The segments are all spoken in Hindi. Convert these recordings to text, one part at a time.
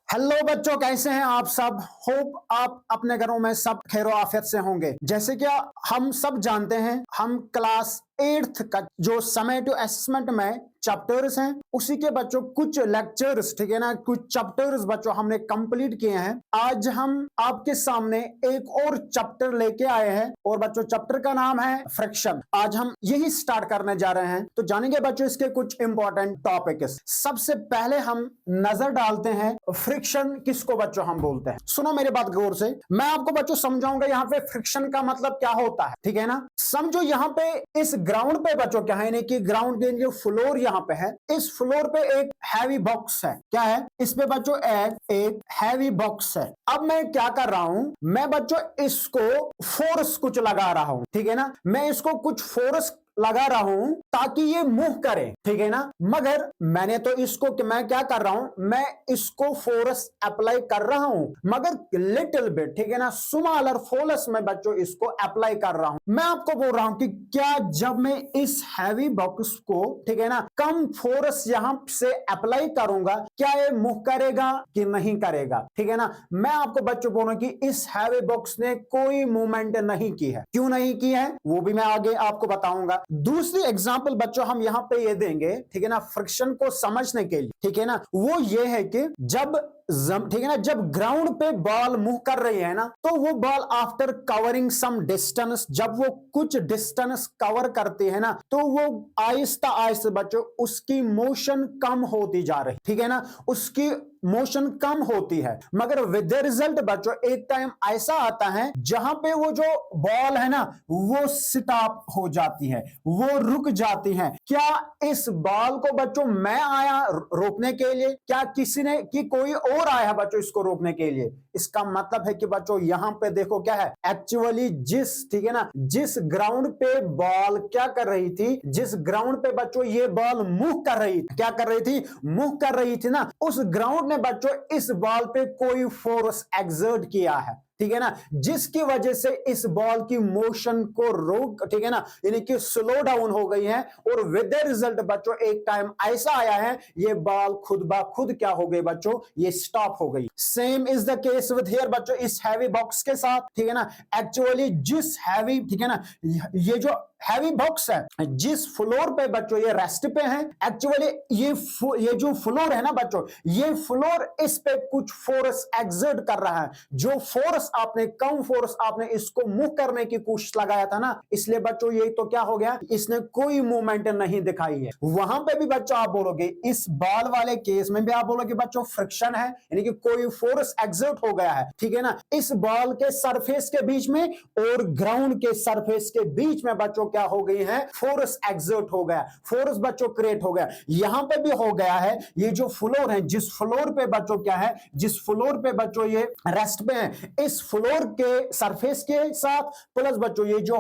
हेलो बच्चों, कैसे हैं आप सब। होप आप अपने घरों में सब खैरो आफियत से होंगे। जैसे कि हम सब जानते हैं, हम क्लास 8th का जो समेटिव असेसमेंट में चैप्टर्स हैं, उसी के बच्चों कुछ लेक्चर्स, ठीक है ना, कुछ चैप्टर्स बच्चों हमने कंप्लीट किए हैं। आज हम आपके सामने एक और चैप्टर लेके आए हैं और बच्चों चैप्टर का नाम है फ्रिक्शन। आज हम यही स्टार्ट करने जा रहे हैं, तो जानेंगे बच्चों इसके कुछ इंपॉर्टेंट टॉपिक्स। सबसे पहले हम नजर डालते हैं फ्रिक्शन किसको बच्चों हम बोलते हैं। सुनो मेरी बात गौर से, मैं आपको बच्चों समझाऊंगा यहाँ पे फ्रिक्शन का मतलब क्या होता है, ठीक है ना। समझो यहाँ पे इस ग्राउंड पे बच्चों क्या है, कि ग्राउंड के जो फ्लोर यहाँ पे है, इस फ्लोर पे एक हैवी बॉक्स है। क्या है इस पे बच्चों? एक हैवी बॉक्स है। अब मैं क्या कर रहा हूं, मैं बच्चों इसको फोर्स कुछ लगा रहा हूं, ठीक है ना। मैं इसको कुछ फोर्स लगा रहा हूं ताकि ये मूव करे, ठीक है ना। मगर मैंने तो इसको मैं क्या कर रहा हूं, मैं इसको फोर्स अप्लाई कर रहा हूं, मगर लिटिल बिट, ठीक है ना, स्मॉलर फोर्स में बच्चों इसको अप्लाई कर रहा हूं। मैं आपको बोल रहा हूं कि क्या जब मैं इस हैवी बॉक्स को, ठीक है ना, कम फोर्स यहां से अप्लाई करूंगा, क्या ये मूव करेगा कि नहीं करेगा, ठीक है ना। मैं आपको बच्चों बोल रहा हूं कि इस हैवी बॉक्स ने कोई मूवमेंट नहीं की है। क्यों नहीं की है वो भी मैं आगे आपको बताऊंगा। दूसरी एग्जांपल बच्चों हम यहां पे ये देंगे, ठीक है ना, फ्रिक्शन को समझने के लिए, ठीक है ना। वो ये है कि जब ठीक है ना, जब ग्राउंड पे बॉल मूव कर रही है ना, तो वो ball after covering some distance, जब वो कुछ डिस्टेंस कवर करती है ना, तो वो आहिस्ता आहिस्ता बच्चों उसकी मोशन कम होती जा रही, ठीक है ना, उसकी मोशन कम होती है। मगर विद द रिजल्ट बच्चों एक टाइम ऐसा आता है जहां पे वो जो बॉल है ना, वो स्टॉप हो जाती है, वो रुक जाती है। क्या इस बॉल को बच्चों मैं आया रोकने के लिए, क्या किसी ने कि कोई और आया बच्चों इसको रोकने के लिए? इसका मतलब है कि बच्चों यहां पे देखो क्या है, एक्चुअली जिस, ठीक है ना, जिस ग्राउंड पे बॉल क्या कर रही थी, जिस ग्राउंड पे बच्चों ये बॉल मूव कर रही थी, क्या कर रही थी, मूव कर रही थी ना, उस ग्राउंड ने बच्चों इस बॉल पे कोई फोर्स एक्सर्ट किया है, ठीक है ना, जिसकी वजह से इस बॉल की मोशन को रोक, ठीक है ना, यानी कि स्लो डाउन हो गई है। और विद द रिजल्ट बच्चों एक टाइम ऐसा आया है, ये बॉल खुद ब खुद क्या हो गई बच्चों, ये स्टॉप हो गई। Same is the case with here बच्चों, इस हैवी बॉक्स के साथ, ठीक है ना। एक्चुअली जिस हैवी, ठीक है ना, ये जो हैवी बॉक्स है, जिस फ्लोर पे बच्चों ये रेस्ट पे है, एक्चुअली ये जो फ्लोर है ना बच्चों, ये फ्लोर इस पे कुछ फोर्स एक्सर्ट कर रहा है। जो फोर्स आपने, कम फोर्स आपने इसको मूव करने की कोशिश लगाया था ना, इसलिए बच्चों ये तो क्या हो गया, इसने कोई मूवमेंट नहीं दिखाई है। वहां पे भी बच्चों आप बोलोगे, इस बॉल वाले केस में भी आप बोलोगे बच्चों फ्रिक्शन है, यानी कि कोई फोर्स एक्सर्ट हो गया है, ठीक है ना, इस बॉल के सरफेस के बीच में और ग्राउंड के सरफेस के बीच में बच्चों क्या हो गई है, फोर्स एक्सर्ट हो गया, फोर्स बच्चों क्रिएट हो गया। यहां पे भी हो गया है। ये जो फ्लोर है, जिस फ्लोर पे बच्चों क्या है, जिस फ्लोर पे बच्चों ये रेस्ट पे है, इस फ्लोर के सरफेस के साथ प्लस बच्चों ये जो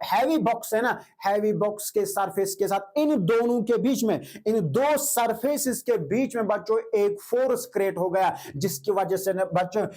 हैवी बॉक्स है ना, हैवी बॉक्स के सरफेस के साथ, इन दोनों के बीच में, इन दो सरफेसेस के बीच में बच्चों एक फोर्स क्रिएट हो गया, जिसकी वजह से बच्चों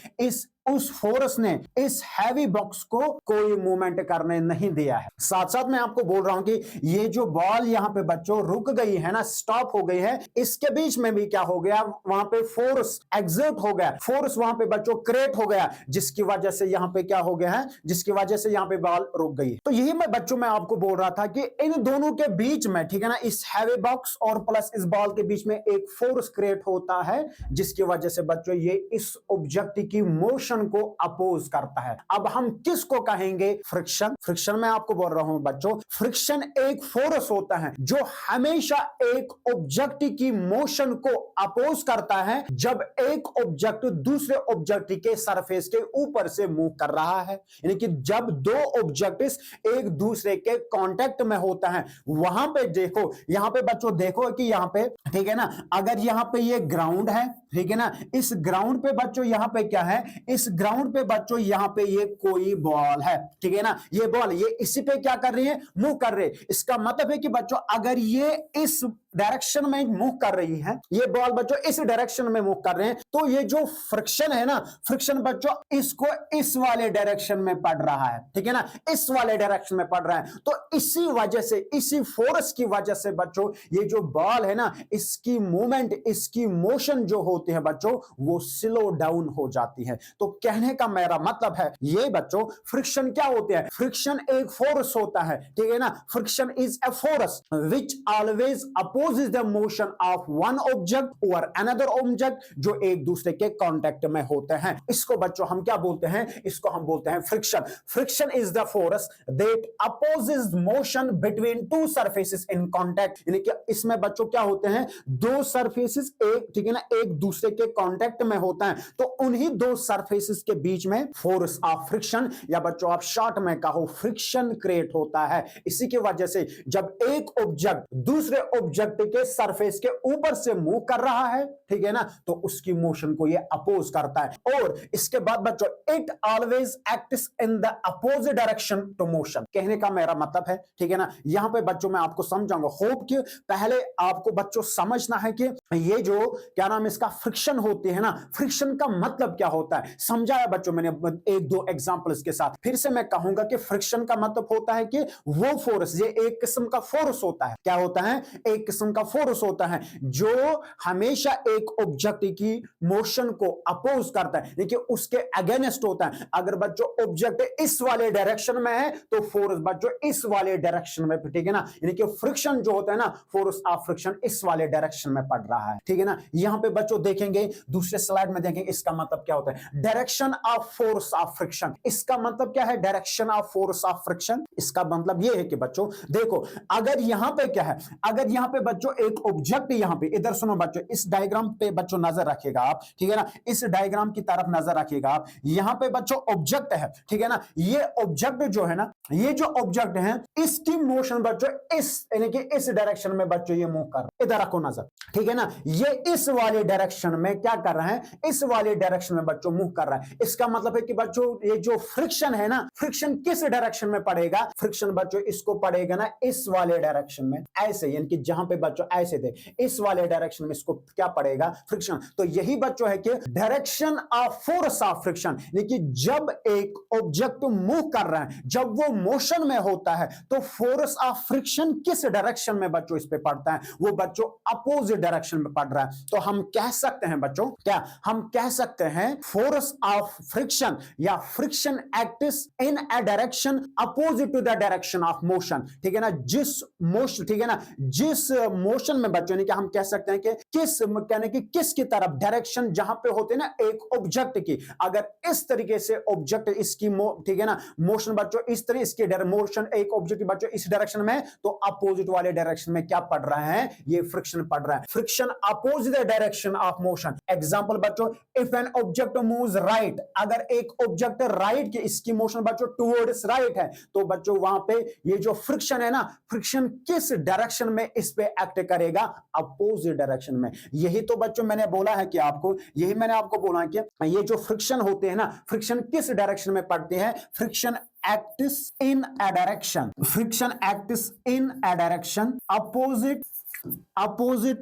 उस फोर्स ने इस हैवी बॉक्स को कोई मूवमेंट करने नहीं दिया है। साथ साथ मैं आपको बोल रहा हूं कि ये जो बॉल यहां पे बच्चों रुक गई है ना, स्टॉप हो गई है, इसके बीच में भी क्या हो गया, वहां पे फोर्स एक्सर्ट हो गया, फोर्स वहां पे बच्चों क्रिएट हो गया, जिसकी वजह से यहां पे क्या हो गया है, जिसकी वजह से यहां पे बॉल रुक गई। तो यही मैं बच्चों में आपको बोल रहा था कि इन दोनों के बीच में, ठीक है ना, इस हैवी बॉक्स और प्लस इस बॉल के बीच में एक फोर्स क्रिएट होता है, जिसकी वजह से बच्चों ये इस ऑब्जेक्ट की मोशन को अपोज करता है। अब हम किसको कहेंगे? फ्रिक्शन। फ्रिक्शन में आपको बोल रहा हूं बच्चों, फ्रिक्शन एक फोर्स होता है जो हमेशा एक ऑब्जेक्ट की मोशन को अपोज करता है जब एक ऑब्जेक्ट दूसरे ऑब्जेक्ट के सरफेस के ऊपर से मूव कर रहा है। यानी कि जब दो ऑब्जेक्ट्स एक दूसरे के कांटेक्ट में होता है, वहां पे देखो, यहां पे बच्चों देखो कि यहां पे, ठीक है ना, अगर यहां पे ये ग्राउंड है, ठीक है ना, इस ग्राउंड पे बच्चों यहां पे क्या है, इस ग्राउंड पे बच्चों यहां पे ये कोई बॉल है, ठीक है ना, ये बॉल ये इसी पे क्या कर रही है, मूव कर रही है। इसका मतलब है कि बच्चों अगर ये इस डायरेक्शन में मूव कर रही है, ये बॉल बच्चों इस डायरेक्शन में मूव कर रहे हैं, तो ये जो फ्रिक्शन है ना, फ्रिक्शन बच्चों इसको इस वाले डायरेक्शन में पड़ रहा है, ठीक है ना, इस वाले डायरेक्शन में पड़ रहा है। तो इसी वजह से, इसी फोर्स की वजह से बच्चों ये जो बॉल है ना, इसकी मूवमेंट, इसकी मोशन जो होती है बच्चों, वो स्लो डाउन हो जाती है। तो कहने का मेरा मतलब है ये बच्चों, फ्रिक्शन क्या होते हैं? फ्रिक्शन एक फोर्स होता है, ठीक है ना। Friction is a force which always opposes the motion of one object और अनदर ऑब्जेक्ट, जो एक दूसरे के कांटेक्ट में होते हैं। इसको बच्चों हम क्या बोलते हैं? इसको हम बोलते हैं friction. Friction is the force that opposes motion between two surfaces in contact, यानी कि इसमें बच्चों क्या होते हैं? दो सरफेसेस एक, ठीक है ना, एक दूसरे के कांटेक्ट में होता है, तो उन्हीं दो सरफेसेस के बीच में फोर्स ऑफ फ्रिक्शन, या बच्चों आप शॉर्ट में कहो फ्रिक्शन क्रिएट होता है। इसी की वजह से जब एक ऑब्जेक्ट दूसरे ऑब्जेक्ट के सरफेस के ऊपर से मूव कर रहा है, ठीक है ना, तो उसकी मोशन को ये अपोज करता है। और इसके बाद बच्चों it always acts in the opposite direction to motion. कहने का मेरा मतलब है, ठीक है ना, यहां पे बच्चों मैं आपको समझाऊंगा। होप कि पहले आपको बच्चों समझना है कि ये जो क्या नाम इसका फ्रिक्शन होती है ना, फ्रिक्शन का मतलब क्या होता है। समझाया बच्चों मैंने एक दो एग्जांपल्स के साथ। फिर से मैं कहूंगा कि फ्रिक्शन का मतलब होता है कि वो फोर्स, ये एक किस्म का फोर्स होता है। क्या होता है? एक किस्म का फोर्स होता है जो हमेशा एक ऑब्जेक्ट की मोशन को अपोज करता है, लेकिन उसके अगेंस्ट होता है। अगर बच्चों ऑब्जेक्ट इस वाले डायरेक्शन में है तो फोर्स बच्चों इस वाले डायरेक्शन में, ठीक है ना, यानी कि फ्रिक्शन जो होता है ना, फोर्स ऑफ फ्रिक्शन इस वाले डायरेक्शन में पड़ रहा है, ठीक है ना। यहां पे बच्चों देखेंगे, दूसरे स्लाइड में देखेंगे इसका मतलब क्या होता है। Direction of force of friction, इसका मतलब क्या है? Direction of force of friction, इसका मतलब यह है कि बच्चों देखो, अगर यहां पे क्या है, अगर यहां पे बच्चों एक ऑब्जेक्ट, यहां पे इधर सुनो बच्चों, इस डायग्राम पे बच्चों नजर रखिएगा आप, ठीक है ना, इस डायग्राम की तरफ नजर रखिएगा आप। यहां पे बच्चों ऑब्जेक्ट है, ठीक है ना, ये ऑब्जेक्ट जो है ना, ये जो ऑब्जेक्ट है इसकी मोशन बच्चों इस, यानी कि इस डायरेक्शन में बच्चों ये मूव कर रहा है। इधर रखो नजर, ठीक है ना, ये इस वाले डायरेक्शन में क्या कर रहा है? इस वाले डायरेक्शन में बच्चों मूव कर रहा है। इसका मतलब है कि बच्चों ये जो फ्रिक्शन है ना, फ्रिक्शन किस डायरेक्शन में पड़ेगा? फ्रिक्शन बच्चों इसको पड़ेगा ना इस वाले डायरेक्शन में, ऐसे, यानी कि जहां पे बच्चों ऐसे थे, इस वाले डायरेक्शन में इसको क्या पड़ेगा? फ्रिक्शन। तो यही बच्चों है कि direction of force of friction, लेकिन जब एक ऑब्जेक्ट मूव कर रहा है, जब वो मोशन में होता है, तो फोर्स ऑफ फ्रिक्शन किस डायरेक्शन में बच्चों इस पे पड़ता है? वो बच्चों अपोजिट डायरेक्शन में पड़ रहा है। तो हम कह सकते हैं बच्चों, क्या हम कह सकते हैं? फोर्स ऑफ फ्रिक्शन या friction acts in a direction opposite to the direction of motion, ठीक है ना। जिस मोशन, ठीक है ना, जिस मोशन में बच्चों ने, क्या हम कह सकते हैं कि किस, कहने की किसकी तरफ, डायरेक्शन जहां पे होते हैं ना एक ऑब्जेक्ट की, अगर इस तरीके से ऑब्जेक्ट इसकी, ठीक है ना, मोशन बच्चों इस तरह, इसकी मोशन एक ऑब्जेक्ट बच्चों इस डायरेक्शन में, तो अपोजिट वाले डायरेक्शन में क्या पड़ रहा है? ये फ्रिक्शन पड़ रहा है। Friction opposite the direction of motion. Example बच्चों, if an object moves right, अगर एक ऑब्जेक्ट राइट की, इसकी मोशन बच्चों टुवर्ड्स राइट है, तो बच्चों वहां पे ये जो फ्रिक्शन है ना, फ्रिक्शन किस डायरेक्शन में इस पे एक्ट करेगा? अपोजिट डायरेक्शन में। यही तो बच्चों मैंने बोला है कि आपको, यही मैंने आपको बोला है कि ये जो फ्रिक्शन होते हैं ना, फ्रिक्शन किस डायरेक्शन में पड़ते हैं? Friction acts in a direction, friction acts in a direction opposite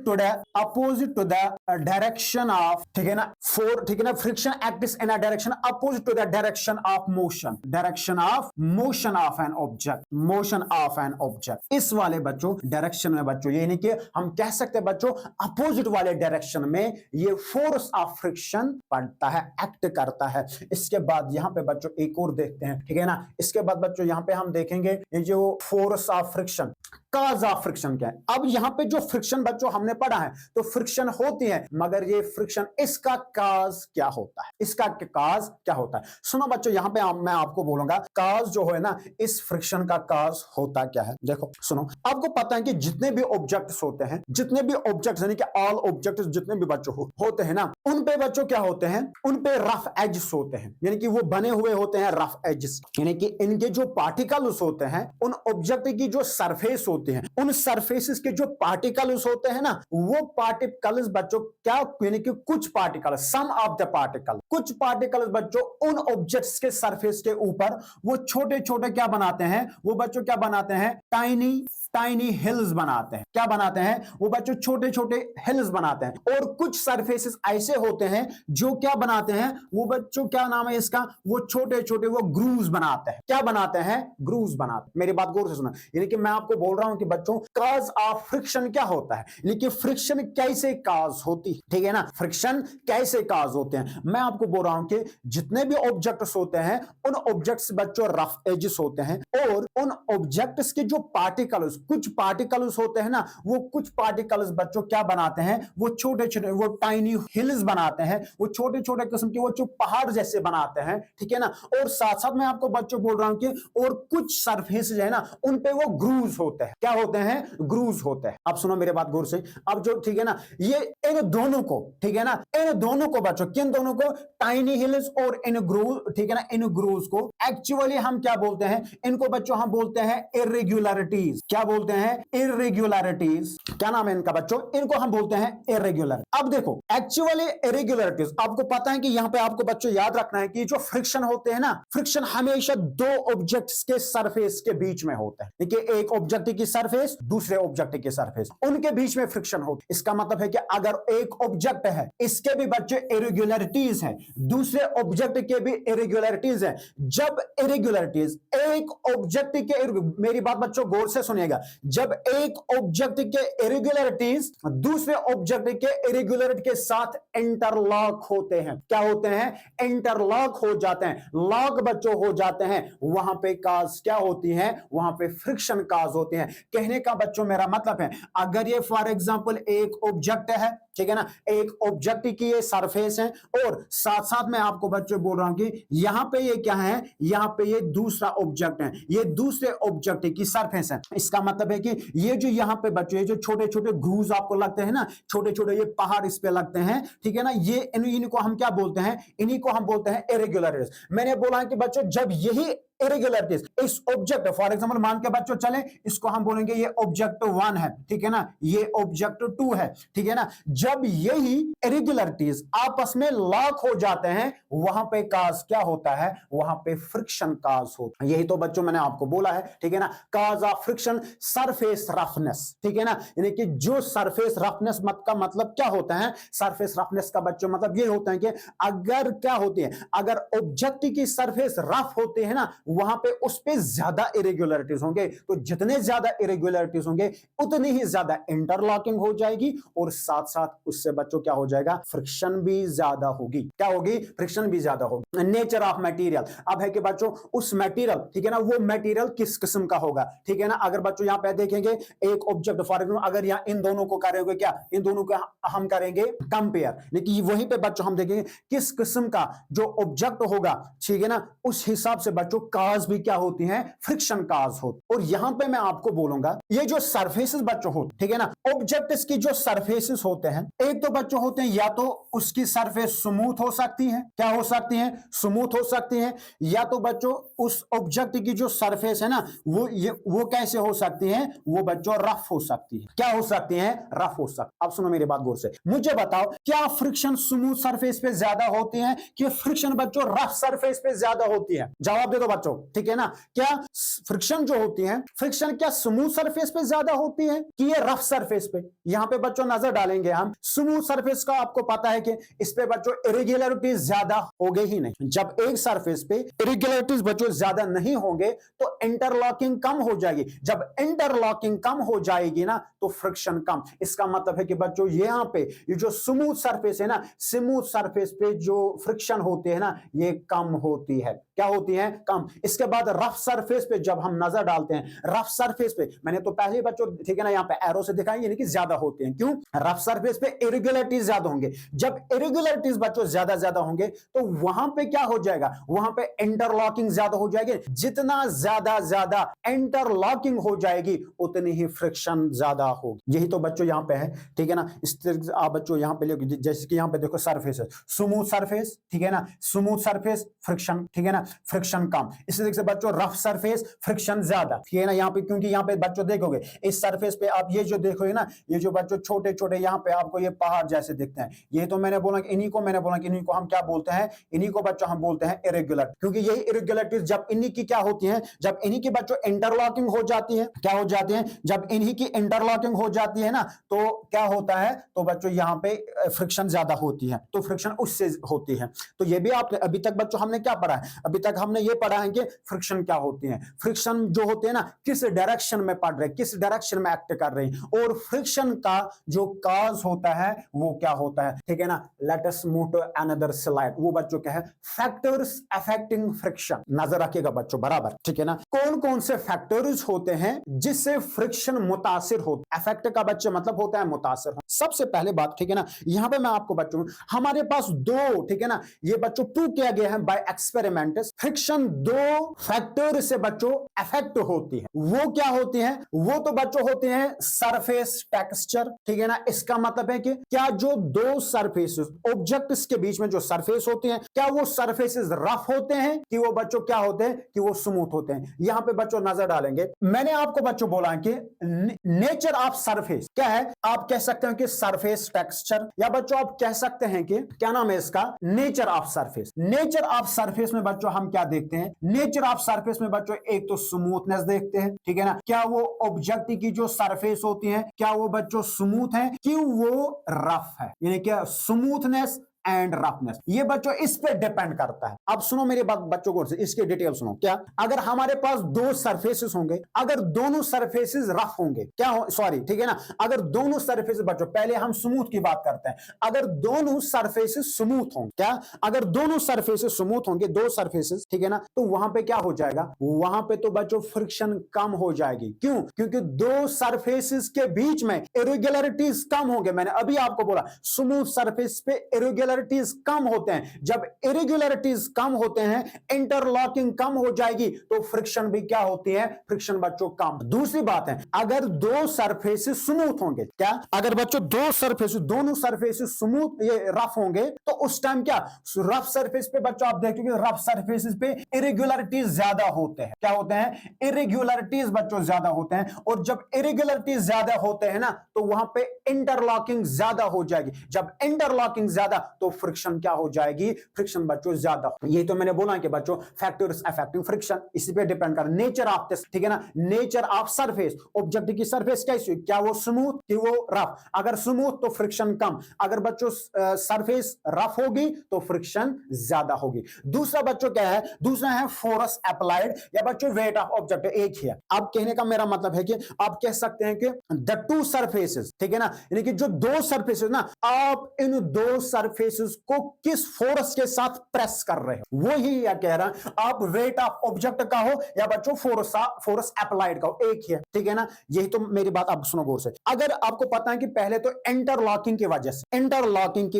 to the direction of, ठीक है ना, ठीक है ना, friction acts in a direction opposite to the direction of motion of an object. इस वाले बच्चों डायरेक्शन में बच्चों, ये नहीं कि हम कह सकते बच्चों अपोजिट वाले डायरेक्शन में ये फोर्स ऑफ फ्रिक्शन पड़ता है, एक्ट करता है। इसके बाद यहां पे बच्चों एक और देखते हैं, ठीक है ना, इसके बाद बच्चों यहां पे हम देखेंगे ये जो force of friction, cause of friction क्या है। अब यहां पे जो फ्रिक्शन बच्चों हमने पढ़ा है, तो फ्रिक्शन होती है, मगर ये फ्रिक्शन, इसका काज क्या होता है? इसका काज क्या होता है? सुनो बच्चों, यहां पे मैं आपको बोलूंगा काज जो है ना, इस फ्रिक्शन का काज होता क्या है। देखो सुनो, आपको पता है कि जितने भी ऑब्जेक्ट्स होते हैं, जितने भी ऑब्जेक्ट्स, यानी कि ऑल ऑब्जेक्ट्स जितने भी बच्चों होते हैं ना, उन पे बच्चों क्या होते हैं? उन पे रफ एजेस होते हैं, यानी कि वो बने हुए होते हैं रफ एजेस, यानी कि इनके जो पार्टिकल्स होते हैं, उन ऑब्जेक्ट की जो सरफेस होती है, उन सरफेसेस के जो पार्टिकल्स होते हैं ना, वो पार्टिकल्स बच्चों क्या, यानी कि कुछ particle, some of the particle, कुछ पार्टिकल्स बच्चों उन ऑब्जेक्ट्स के सरफेस के ऊपर वो छोटे छोटे क्या बनाते हैं? वो बच्चों क्या बनाते हैं? टाइनी टाइनी हिल्स बनाते हैं। क्या बनाते हैं वो बच्चों? छोटे छोटे हिल्स बनाते हैं। और कुछ सरफेसेस ऐसे होते हैं जो क्या बनाते हैं वो बच्चों, क्या नाम है इसका, वो छोटे छोटे वो ग्रूव्स बनाते हैं। क्या बनाते हैं? ग्रूव्स बनाते हैं। मेरी बात गौर से सुना, यानी कि मैं आपको बोल रहा हूं कि बच्चों कॉज ऑफ फ्रिक्शन क्या होता है, यानी कि फ्रिक्शन कैसे कॉज होती है, ठीक है ना, फ्रिक्शन कैसे कॉज होते हैं। मैं आपको बोल रहा हूं कि जितने भी ऑब्जेक्ट्स होते हैं उन ऑब्जेक्ट्स बच्चों रफ एजेस होते हैं, और उन ऑब्जेक्ट्स के जो पार्टिकल्स, कुछ पार्टिकल्स होते हैं ना, वो कुछ पार्टिकल्स बच्चों क्या बनाते हैं, वो छोटे छोटे वो टाइनी हिल्स बनाते हैं, वो छोटे छोटे किस्म के वो जो पहाड़ जैसे बनाते हैं, ठीक है ना। और साथ साथ मैं आपको बच्चों बोल रहा हूं कि और कुछ सरफेस है ना उन पे वो ग्रूव्स होते हैं। क्या होते हैं? ग्रूव्स होते हैं। अब सुनो मेरे बात गौर से। अब जो, ठीक है ना, ये इन दोनों को, ठीक है ना, इन दोनों को बच्चों, किन दोनों को? टाइनी हिल्स और इन ग्रूव, ठीक है ना, इन ग्रूव्स को एक्चुअली हम क्या बोलते हैं? इनको बच्चों हम बोलते हैं इर्रेगुलरिटीज। क्या बोलते हैं? इर्रेगुलरिटीज। क्या नाम है इनका बच्चों? इनको हम बोलते हैं इर्रेगुलर। अब देखो एक्चुअली इर्रेगुलरिटीज, आपको पता है कि यहां पे आपको बच्चों याद रखना है कि जो फ्रिक्शन होते हैं ना, फ्रिक्शन हमेशा दो ऑब्जेक्ट्स के सरफेस के बीच में होता है। देखिए एक ऑब्जेक्ट की सरफेस, दूसरे ऑब्जेक्ट की सरफेस, उनके बीच में फ्रिक्शन होती है। इसका मतलब है कि अगर एक ऑब्जेक्ट है, इसके भी बच्चे इरेगुलरिटीज हैं, दूसरे ऑब्जेक्ट के भी इरेगुलरिटीज हैं। जब इरेगुलरिटीज एक ऑब्जेक्ट के, मेरी बात बच्चों गौर से सुनिएगा, जब एक ऑब्जेक्ट के इरेगुलरिटीज दूसरे ऑब्जेक्ट के इरेगुलरिटी के साथ इंटरलॉक होते हैं, क्या होते हैं? इंटरलॉक हो जाते हैं, लॉक बच्चों हो जाते हैं, वहां पे काज क्या होती है? वहां पे फ्रिक्शन काज होते हैं। कहने का बच्चों मेरा मतलब है, अगर ये फॉर एग्जांपल एक ऑब्जेक्ट है, ठीक है ना, एक ऑब्जेक्ट की ये सरफेस है, और साथ साथ मैं आपको बच्चों बोल रहा हूं कि यहां पे ये क्या है? यहां पे ये दूसरा ऑब्जेक्ट है, ये दूसरे ऑब्जेक्ट की सरफेस है। इसका मतलब है कि ये जो यहां पे बच्चों, ये जो छोटे छोटे ग्रूव्स आपको लगते हैं ना, छोटे छोटे ये पहाड़ इस पे लगते हैं, ठीक है ना, ये इनको हम क्या बोलते हैं? इन्हीं को हम बोलते हैं इरेगुलरिटीज। मैंने बोला है कि बच्चों जब यही इरेगुलरिटीज इस ऑब्जेक्ट, फॉर एग्जांपल मान के बच्चों चले, इसको हम बोलेंगे ये ऑब्जेक्ट 1 है, ठीक है ना, ये ऑब्जेक्ट 2 है, ठीक है ना। जब यही इरेगुलरिटीज आपस में लॉक हो जाते हैं, वहां पे काज क्या होता है? वहां पे फ्रिक्शन काज होता है। यही तो बच्चों मैंने आपको बोला है, ठीक है ना, cause of friction surface roughness, ठीक है ना, यानी कि जो सरफेस रफनेस मत का मतलब क्या होता है? सरफेस रफनेस का बच्चों मतलब ये होता है कि अगर क्या होती है, अगर ऑब्जेक्ट की सरफेस रफ होती है ना, वहां पे उस पे ज्यादा इरेगुलरिटीज होंगे, तो जितने ज्यादा इरेगुलरिटीज होंगे उतनी ही ज्यादा इंटरलॉकिंग हो जाएगी, और साथ साथ उससे बच्चों क्या हो जाएगा? फ्रिक्शन भी ज्यादा होगी। क्या होगी? फ्रिक्शन भी ज्यादा होगी। नेचर ऑफ मटेरियल, अब है कि बच्चों उस मटेरियल, ठीक है ना, वो मटेरियल किस किस्म का होगा, ठीक है ना। अगर बच्चों यहां पे देखेंगे एक ऑब्जेक्ट, फॉर एग्जांपल अगर यहां इन दोनों को करेंगे, क्या इन दोनों को हम करेंगे कंपेयर, लेकिन वहीं पे बच्चों हम देखेंगे किस किस्म का जो ऑब्जेक्ट होगा, ठीक है ना, उस हिसाब से बच्चों काज भी क्या होती है? फ्रिक्शन काज होती। और यहां पे मैं आपको बोलूंगा ये जो सरफेसेस बच्चों होते, ठीक है ना, ऑब्जेक्ट्स की जो सरफेसेस होते हैं, एक तो बच्चों होते हैं या तो उसकी सरफेस स्मूथ हो सकती है, क्या हो सकती है? स्मूथ हो सकती है, या तो बच्चों उस ऑब्जेक्ट की जो सरफेस है ना, वो कैसे हो सकती है? वो बच्चों रफ हो सकती है। क्या हो सकती है? रफ हो सकती। अब सुनो मेरी बात गौर से, मुझे बताओ क्या फ्रिक्शन स्मूथ सरफेस पे ज्यादा होती है कि फ्रिक्शन बच्चों रफ सरफेस पे ज्यादा होती है? जवाब दे दो बच्चों, ठीक है ना। क्या फ्रिक्शन जो होती है, फ्रिक्शन क्या स्मूथ सरफेस पे ज्यादा होती है कि ये रफ सरफेस पे? यहां पे बच्चों नजर डालेंगे हम, स्मूथ सरफेस का आपको पता है कि इस पे बच्चों इरेगुलरिटीज ज्यादा होंगे ही नहीं। जब एक सरफेस पे इरेगुलरिटीज बच्चों ज्यादा नहीं होंगे तो इंटरलॉकिंग कम हो जाएगी। जब इंटरलॉकिंग कम हो जाएगी ना, तो फ्रिक्शन कम। इसका मतलब है कि बच्चों यहां पे ये जो स्मूथ सरफेस है ना, स्मूथ सरफेस पे जो फ्रिक्शन होती है ना, ये कम होती है। क्या होती है? कम। इसके बाद रफ सरफेस पे जब हम नजर डालते हैं, रफ सरफेस पे मैंने तो पहले बच्चों, ठीक है ना, यहां पे एरो से दिखाई, यानी कि ज्यादा होते हैं। क्यों? रफ सरफेस पे इरेगुलरिटीज ज्यादा होंगे। जब इरेगुलरिटीज बच्चों ज्यादा होंगे तो वहां पे क्या हो जाएगा? वहां पे इंटरलॉकिंग ज्यादा हो जाएगी। जितना ज्यादा इंटरलॉकिंग हो जाएगी उतनी ही फ्रिक्शन ज्यादा होगी। यही तो बच्चों यहां पे है, ठीक है ना। इस तरह से आप बच्चों यहां पे जैसे कि यहां पे देखो सरफेस है, स्मूथ सरफेस, ठीक है ना, स्मूथ सरफेस फ्रिक्शन, ठीक है ना, फ्रिक्शन कम। इसी तरीके से बच्चों रफ सरफेस फ्रिक्शन ज्यादा, ठीक है ना। यहाँ पे क्योंकि यहाँ पे बच्चों देखोगे इस सरफेस पे आप ये जो देखोगे ना, ये जो बच्चों छोटे छोटे यहाँ पे आपको ये पहाड़ जैसे दिखते हैं, ये तो मैंने बोला कि इन्हीं को हम क्या बोलते हैं, इन्हीं को बच्चों हम बोलते हैं इरेगुलर, क्योंकि यही इरेगुलरिटीज जब इन्हीं की क्या होती है, जब इन्हीं की बच्चों इंटरलॉकिंग हो जाती है, क्या हो जाती है, जब इन्हीं की इंटरलॉकिंग हो जाती है ना, तो क्या होता है, तो बच्चों यहाँ पे फ्रिक्शन ज्यादा होती है, तो फ्रिक्शन उससे होती है। तो ये भी आपने अभी तक बच्चों हमने क्या पढ़ा है, अभी तक हमने ये पढ़ा है कि फ्रिक्शन क्या होती है, फ्रिक्शन जो होते हैं ना किस डायरेक्शन में पड़ रहे, किस डायरेक्शन में एक्ट कर रहे हैं, और फ्रिक्शन का जो काज होता है वो क्या होता है, ठीक है ना। Let us move to another slide. वो बच्चों क्या है, फैक्टर्स अफेक्टिंग फ्रिक्शन, नजर रखिएगा बच्चों बराबर, ठीक है ना। कौन कौन से फैक्टर्स होते हैं जिससे फ्रिक्शन मुतासिर होता है, अफेक्ट का बच्चे मतलब होता है मुतासिर हो। सबसे पहले बात, ठीक है ना, यहां पे मैं आपको बच्चों हमारे पास दो, ठीक है ना, ये बच्चों प्रूव किया गया है बाय एक्सपेरिमेंट, फ्रिक्शन दो फैक्टर से बच्चों अफेक्ट होती है। वो क्या होती है, वो तो बच्चों होते हैं सरफेस टेक्सचर, ठीक है ना। इसका मतलब है कि क्या जो दो सरफेसेस ऑब्जेक्ट्स के बीच में जो सरफेस होते हैं, क्या वो सरफेसेस रफ होते हैं कि वो बच्चों क्या होते हैं कि वो स्मूथ होते हैं। यहां पे बच्चों नजर डालेंगे, मैंने आपको बच्चों बोला है कि नेचर ऑफ सरफेस क्या है, आप कह सकते हैं कि सरफेस टेक्सचर, या बच्चों आप कह सकते हैं कि क्या नाम है इसका, nature of surface. Nature of surface में बच्चों हम क्या देखते हैं, नेचर ऑफ सरफेस में बच्चों एक तो स्मूथनेस देखते हैं, ठीक है ना, क्या वो ऑब्जेक्ट की जो सरफेस होती है क्या वो बच्चों स्मूथ है कि वो रफ है, यानी क्या स्मूथनेस एंड रफनेस, ये बच्चों इस पे डिपेंड करता है। अब सुनो मेरी बात बच्चों को, इसके डिटेल सुनो। क्या अगर हमारे पास दो सरफेसेस होंगे, अगर दोनों सरफेसेस रफ होंगे, क्या हो, सॉरी, ठीक है ना, अगर दोनों सरफेसेस बच्चों, पहले हम स्मूथ की बात करते हैं, अगर दोनों सरफेसेस स्मूथ होंगे, क्या अगर दोनों सरफेसेस स्मूथ होंगे, दो सरफेसेस, ठीक है ना, तो वहां पे क्या हो जाएगा, वहां पे तो बच्चों फ्रिक्शन कम हो जाएगी। क्यों, क्योंकि दो सरफेसेस के बीच में इरेगुलरिटीज कम होंगे। मैंने अभी आपको बोला स्मूथ सरफेस पे इरेगुलरिटीज कम होते हैं, जब इरेगुलरिटीज कम होते हैं, इंटरलॉकिंग कम हो जाएगी, तो फ्रिक्शन भी क्या होती है, फ्रिक्शन बच्चों कम। दूसरी बात है, अगर दो सरफेसेस स्मूथ होंगे, क्या अगर बच्चों दो सरफेसेस, दोनों सरफेसेस स्मूथ ये रफ होंगे, तो उस टाइम क्या रफ सरफेस पे बच्चों आप देखोगे रफ सरफेसेस पे इरेगुलरिटीज ज्यादा होते हैं, क्या होते हैं, इरेगुलरिटीज बच्चों ज्यादा होते हैं, और जब इरेगुलरिटीज ज्यादा होते हैं ना, तो वहां पे इंटरलॉकिंग ज्यादा हो जाएगी। जब इंटरलॉकिंग ज्यादा, तो फ्रिक्शन क्या हो जाएगी, फ्रिक्शन बच्चों ज्यादा। ये तो मैंने बोला कि बच्चों फैक्टर्स अफेक्टिंग फ्रिक्शन, इसी पे डिपेंड कर नेचर ऑफ दिस, ठीक है ना, नेचर ऑफ सरफेस, ऑब्जेक्ट की सरफेस कैसी, क्या वो स्मूथ कि वो रफ, अगर स्मूथ तो फ्रिक्शन कम, अगर बच्चों सरफेस रफ होगी तो फ्रिक्शन ज्यादा होगी। दूसरा बच्चों क्या है, दूसरा है फोर्स अप्लाइड, या बच्चों वेट ऑफ ऑब्जेक्ट, एक ही है। अब कहने का मेरा मतलब है कि आप कह सकते हैं कि द टू सरफेसेस, ठीक है ना, यानी कि जो दो सरफेसेस ना, आप इन दो सरफेसेस को किस फोर्स के साथ प्रेस कर रहे हो, वो ही या कह रहा, आप वेट ऑफ ऑब्जेक्ट का हो या बच्चों फोर्स अप्लाइड का हो, एक ही है, ठीक है ना। यही तो मेरी बात आप सुनो गौर से। अगर आपको पता है कि पहले तो इंटरलॉकिंग की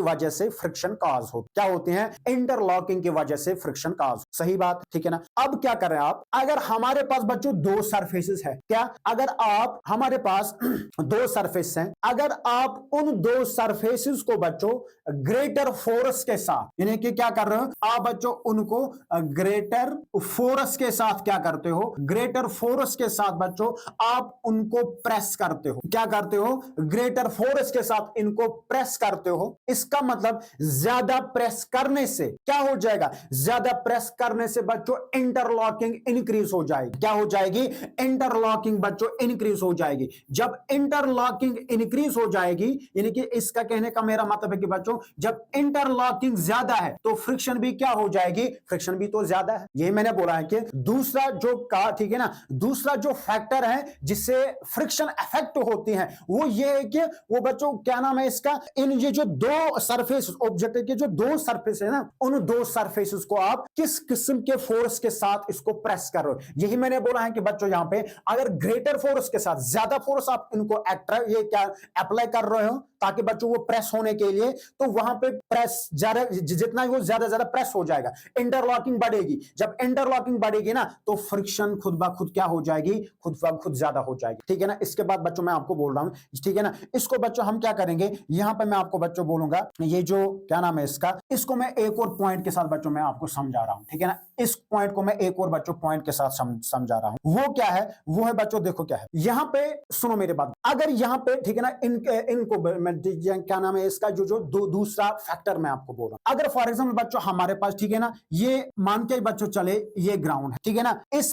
वजह से फ्रिक्शन काज हो, क्या होते हैं, इंटरलॉकिंग की वजह से फ्रिक्शन काज, सही बात, ठीक है ना। अब क्या कर रहे हैं आप, अगर हमारे पास बच्चों दो सरफेसेस है, क्या अगर आप हमारे पास दो सरफेस हैं, अगर आप उन दो सरफेसेस को बच्चों ग्रेटर फोर्स के साथ, यानी कि क्या कर रहे हो आप बच्चों, उनको ग्रेटर फोर्स के साथ क्या करते हो, ग्रेटर फोर्स के साथ बच्चों आप उनको प्रेस करते हो, क्या करते हो, ग्रेटर फोर्स के साथ इनको प्रेस करते हो। इसका मतलब ज्यादा प्रेस करने से क्या हो जाएगा, ज्यादा प्रेस करने से बच्चों इंटरलॉकिंग इंक्रीज हो जाएगी, क्या हो जाएगी, इंटरलॉकिंग बच्चों इंक्रीज हो जाएगी। जब इंटरलॉकिंग इंक्रीज हो जाएगी, यानी कि इसका कहने का मेरा मतलब है कि बच्चों जब इंटरलॉकिंग ज्यादा है तो फ्रिक्शन भी क्या हो जाएगी, फ्रिक्शन भी तो ज्यादा है। यही मैंने बोला है कि दूसरा जो का, ठीक है ना, दूसरा जो फैक्टर है जिससे फ्रिक्शन अफेक्ट होती है वो ये है कि वो बच्चों क्या नाम है इसका, इन ये जो दो सरफेस ऑब्जेक्ट के जो दो सरफेस है ना, उन दो सरफेसेस को आप किस किस्म के फोर्स के साथ इसको प्रेस कर रहे हो। यही मैंने बोला है कि बच्चों यहां पे अगर ग्रेटर फोर्स के साथ ज्यादा फोर्स आप इनको ये क्या अप्लाई कर रहे हो ताकि बच्चों वो प्रेस होने के लिए, तो वहां पे प्रेस ज्यादा, जितना वो ज्यादा प्रेस हो जाएगा, इंटरलॉकिंग बढ़ेगी। जब इंटरलॉकिंग बढ़ेगी ना तो फ्रिक्शन खुद ब खुद क्या हो जाएगी, खुद ब खुद ज्यादा हो जाएगी, ठीक है ना। इसके बाद बच्चों मैं आपको बोल रहा हूं, ठीक है ना। इसको बच्चों हम क्या करेंगे, यहां पे मैं आपको बच्चों बोलूंगा, ये जो क्या नाम है इसका, इसको मैं एक और पॉइंट के साथ बच्चों मैं आपको समझा रहा हूं, ठीक है ना। इस पॉइंट को मैं एक और बच्चों पॉइंट के साथ समझा रहा हूं। वो क्या है, वो है बच्चों, देखो क्या है यहां पे, सुनो मेरे बात। अगर यहां पे, ठीक है ना, इनको क्या नाम है इसका, जो दूसरा फैक्टर मैं आपको बोल रहा हूं। अगर फॉर एग्जाम्पल बच्चों हमारे पास, ठीक है ना, ये मान के बच्चों चले ये ग्राउंड है, ठीक है ना। इस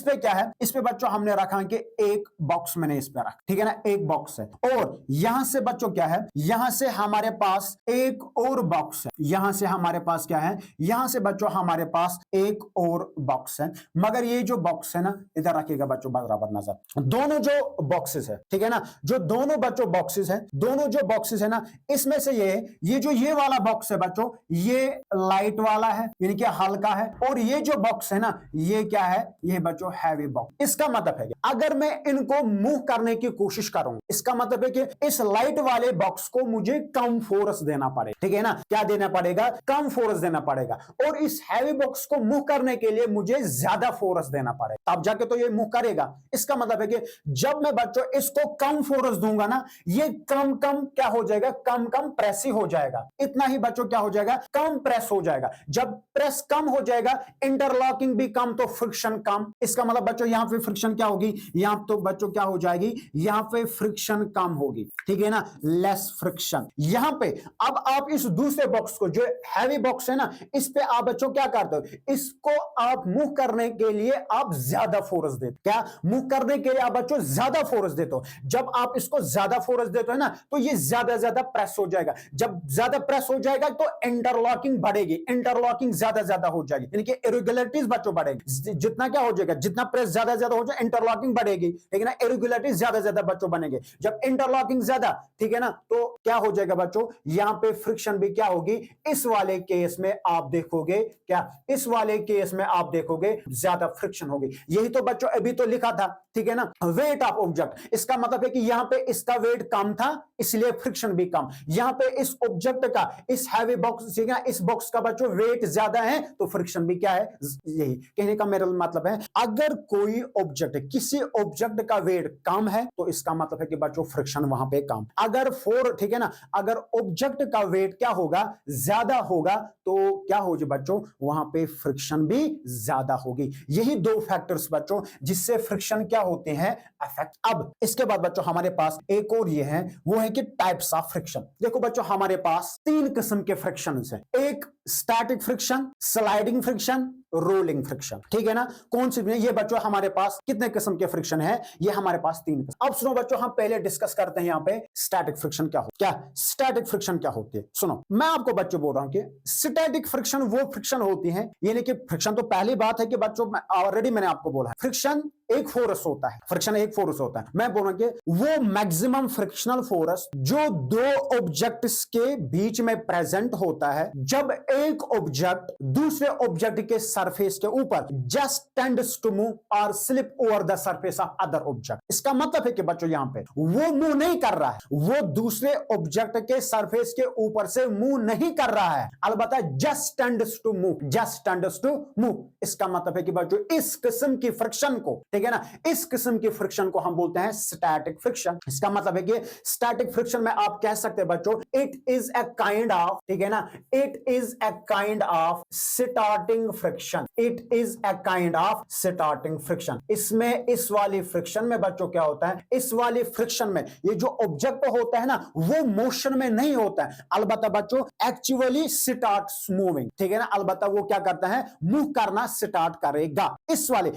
पे क्या है, इस पे बच्चों हमने रखा कि एक बॉक्स मैंने इस पे रखा, ठीक है ना, एक बॉक्स है। और यहां से बच्चों क्या है, यहां से हमारे पास एक और बॉक्स है, यहां से हमारे पास क्या है, यहां से बच्चों हमारे पास एक और बॉक्स है। मगर ये जो बॉक्स है ना, इधर रखिएगा बच्चों बराबर नजर, दोनों जो बॉक्सेस है, ठीक है ना, जो दोनों बच्चों बॉक्सेस है, दोनों जो बॉक्सेस है ना, इसमें से ये जो ये वाला बॉक्स है बच्चों, ये लाइट वाला है, यानी कि हल्का है। और ये जो बॉक्स है ना, ये क्या है, ये बच्चों हैवी बॉक्स। इसका मतलब है कि अगर मैं इनको मूव करने की कोशिश करूं, इसका मतलब है कि इस लाइट वाले बॉक्स को मुझे कम फोर्स देना पड़ेगा, ठीक है ना। क्या देना पड़ेगा, कम फोर्स देना पड़ेगा। और इस हैवी बॉक्स को मूव करने के लिए मुझे ज्यादा फोर्स देना पड़ेगा, तब जाके तो ये मूव करेगा। इसका मतलब है कि जब मैं बच्चों इसको कम फोर्स दूंगा ना, ये कम क्या हो जाएगा, कम प्रेस हो जाएगा। इतना ही बच्चों क्या हो जाएगा, कम प्रेस हो जाएगा। जब प्रेस कम हो जाएगा, इंटरलॉकिंग भी कम, तो फ्रिक्शन कम। इसका मतलब बच्चों यहां पे फ्रिक्शन क्या होगी, यहां तो बच्चों क्या हो जाएगी, यहां पे फ्रिक्शन कम होगी, ठीक है ना, लेस फ्रिक्शन। यहां पे अब आप इस दूसरे बॉक्स को, जो हैवी बॉक्स है ना, इस पे आप बच्चों क्या करते हो, इसको आप मूव करने के लिए आप ज्यादा फोर्स देते, क्या मूव करने के लिए आप बच्चों ज्यादा फोर्स देते हो। जब आप इसको ज्यादा फोर्स देते हो ना, तो ये ज्यादा प्रेस हो जाएगा। जब ज्यादा प्रेस हो जाएगा तो इंटरलॉकिंग बढ़ेगी, इंटरलॉकिंग ज्यादा हो जाएगी, यानी कि इरेगुलरिटीज बच्चों बढ़ेगी। जितना क्या हो जाएगा, जितना प्रेस ज्यादा हो जाए, इंटरलॉकिंग बढ़ेगी, ठीक है ना, इरेगुलरिटीज ज्यादा बच्चों बनेंगे। जब इंटरलॉकिंग ज्यादा, ठीक है ना, तो क्या हो जाएगा बच्चों, यहां पे फ्रिक्शन भी क्या होगी, इस वाले केस में आप देखोगे क्या, इस वाले केस में आप देखोगे ज्यादा फ्रिक्शन होगी। यही तो बच्चों अभी तो लिखा था, ठीक है ना, वेट ऑफ ऑब्जेक्ट। इसका मतलब है कि यहां पे इसका वेट कम था, इसलिए फ्रिक्शन भी कम। यहां पे इस ऑब्जेक्ट का, इस हैवी बॉक्स, ठीक है, इस बॉक्स का बच्चों वेट ज्यादा है, तो फ्रिक्शन भी क्या है। यही कहने का मेरा मतलब है, अगर कोई ऑब्जेक्ट, किसी ऑब्जेक्ट का वेट कम है, तो इसका मतलब है कि बच्चों फ्रिक्शन वहां पे कम। अगर ठीक है ना, अगर ऑब्जेक्ट का वेट क्या होगा, ज्यादा होगा, तो क्या हो जाए बच्चों, वहां पे फ्रिक्शन भी ज्यादा होगी। यही दो फैक्टर्स बच्चों जिससे फ्रिक्शन क्या होते हैं, अफेक्ट। अब इसके बाद बच्चों हमारे पास एक और ये है, वो है कि टाइप्स ऑफ फ्रिक्शन। देखो बच्चों हमारे पास तीन किस्म के फ्रिक्शन है, एक static friction, sliding friction, rolling friction, ठीक है ना। कौन सी, ये बच्चों हमारे पास कितने किस्म के फ्रिक्शन है, ये हमारे पास तीन किस्म। अब सुनो बच्चों, हम पहले डिस्कस करते हैं यहां पे स्टैटिक फ्रिक्शन क्या हो, क्या स्टैटिक फ्रिक्शन क्या होती है। सुनो, मैं आपको बच्चों बोल रहा हूं कि स्टैटिक फ्रिक्शन वो फ्रिक्शन होती है, यानी कि फ्रिक्शन तो पहली बात है कि बच्चों ऑलरेडी मैंने आपको बोला है, फ्रिक्शन एक फोर्स होता है, फ्रिक्शन एक फोर्स होता है। मैं बोल रहा हूं कि वो मैक्सिमम फ्रिक्शनल फोर्स जो दो ऑब्जेक्ट्स के बीच में प्रेजेंट होता है, जब एक ऑब्जेक्ट दूसरे ऑब्जेक्ट के सरफेस के ऊपर जस्ट टेंड्स टू मूव और slip over the surface of other object. इसका मतलब है कि बच्चों यहां पे वो मूव नहीं कर रहा है, वो दूसरे ऑब्जेक्ट के सरफेस के ऊपर से मूव नहीं कर रहा है, अलबत्ता just tends to move, just tends to move. इसका मतलब है कि बच्चों इस किस्म की फ्रिक्शन को, ठीक है ना, इस किस्म की फ्रिक्शन को हम बोलते हैं स्टैटिक फ्रिक्शन। इसका मतलब है कि स्टैटिक फ्रिक्शन में आप कह सकते हैं बच्चों, it is a kind of, ठीक है ना, it is a kind of starting friction, it is a kind of starting friction. इसमें इस वाली फ्रिक्शन में बच्चों क्या होता है, इस वाली फ्रिक्शन में ये जो ऑब्जेक्ट होता है ना, वो मोशन में नहीं होता है, अलबत्ता बच्चों एक्चुअली स्टार्ट्स मूविंग, ठीक है ना, अलबत्ता वो क्या करता है, मूव करना स्टार्ट करेगा। इस वाले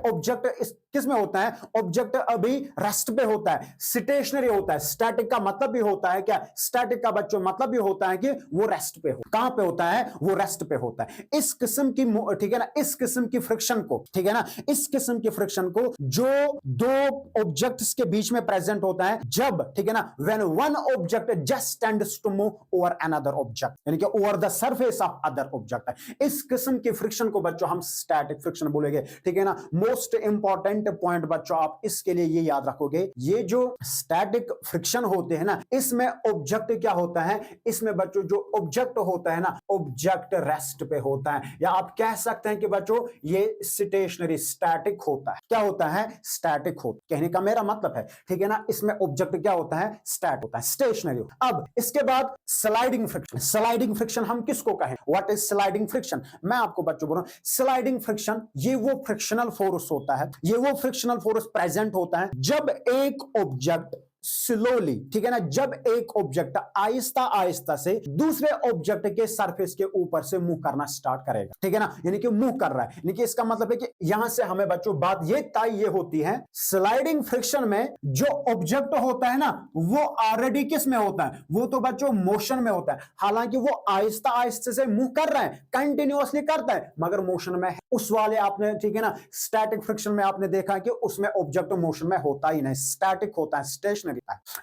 ऑब्जेक्ट किस में होता है, ऑब्जेक्ट अभी रेस्ट पे होता है, स्टेशनरी होता है। स्टैटिक का मतलब भी होता है क्या, स्टैटिक का बच्चों मतलब भी होता है कि वो रेस्ट पे हो। कहां पे होता है, वो रेस्ट पे होता है। इस किस्म की, ठीक है ना, इस किस्म की फ्रिक्शन को, ठीक है ना, इस किस्म की फ्रिक्शन को जो दो ऑब्जेक्ट्स के बीच में प्रेजेंट होता है, जब, ठीक है ना, when one object just tends to move over another object, object, यानी कि over the surface of other object है। इस किस्म की फ्रिक्शन को बच्चों हम स्टैटिक फ्रिक्शन बोलेंगे, ठीक है ना। मोस्ट इंपॉर्टेंट पॉइंट बच्चों आप इसके लिए ये याद रखोगे, ये जो स्टैटिक फ्रिक्शन होते हैं ना, इसमें ऑब्जेक्ट क्या होता है, इसमें बच्चों जो ऑब्जेक्ट होता है ना, ऑब्जेक्ट रेस्ट पे होता है, या आप कह सकते हैं कि बच्चों ये स्टेशनरी स्टैटिक होता है। क्या होता है, स्टैटिक होता है, कहने का मेरा मतलब है, ठीक है ना। इसमें ऑब्जेक्ट क्या होता है, स्टैट होता है, स्टेशनरी। अब इसके बाद स्लाइडिंग फ्रिक्शन। स्लाइडिंग फ्रिक्शन हम किसको कहें, व्हाट इज स्लाइडिंग फ्रिक्शन। मैं आपको बच्चों बोल रहा हूं, स्लाइडिंग फ्रिक्शन ये वो फ्रिक्शनल फोर्स होता है, ये वो फ्रिक्शनल फोर्स प्रेजेंट होता है जब एक ऑब्जेक्ट स्लोली, ठीक है ना, जब एक ऑब्जेक्ट आहिस्ता आहिस्ता से दूसरे ऑब्जेक्ट के सरफेस के ऊपर से मूव करना स्टार्ट करेगा, ठीक है ना, यानी कि मूव कर रहा है, यानी कि इसका मतलब है कि यहां से हमें बच्चों बात ये तय ये होती है, स्लाइडिंग फ्रिक्शन में जो ऑब्जेक्ट होता है ना, वो ऑलरेडी किस में होता है, वो तो बच्चों मोशन में होता है। हालांकि वो आहिस्ता आहिस्ता से मूव कर रहा है, कंटिन्यूअसली करता है, मगर मोशन में है। उस वाले आपने, ठीक है ना, स्टैटिक फ्रिक्शन में आपने देखा कि उसमें ऑब्जेक्ट मोशन में होता ही नहीं, स्टैटिक होता है, स्टेशनरी।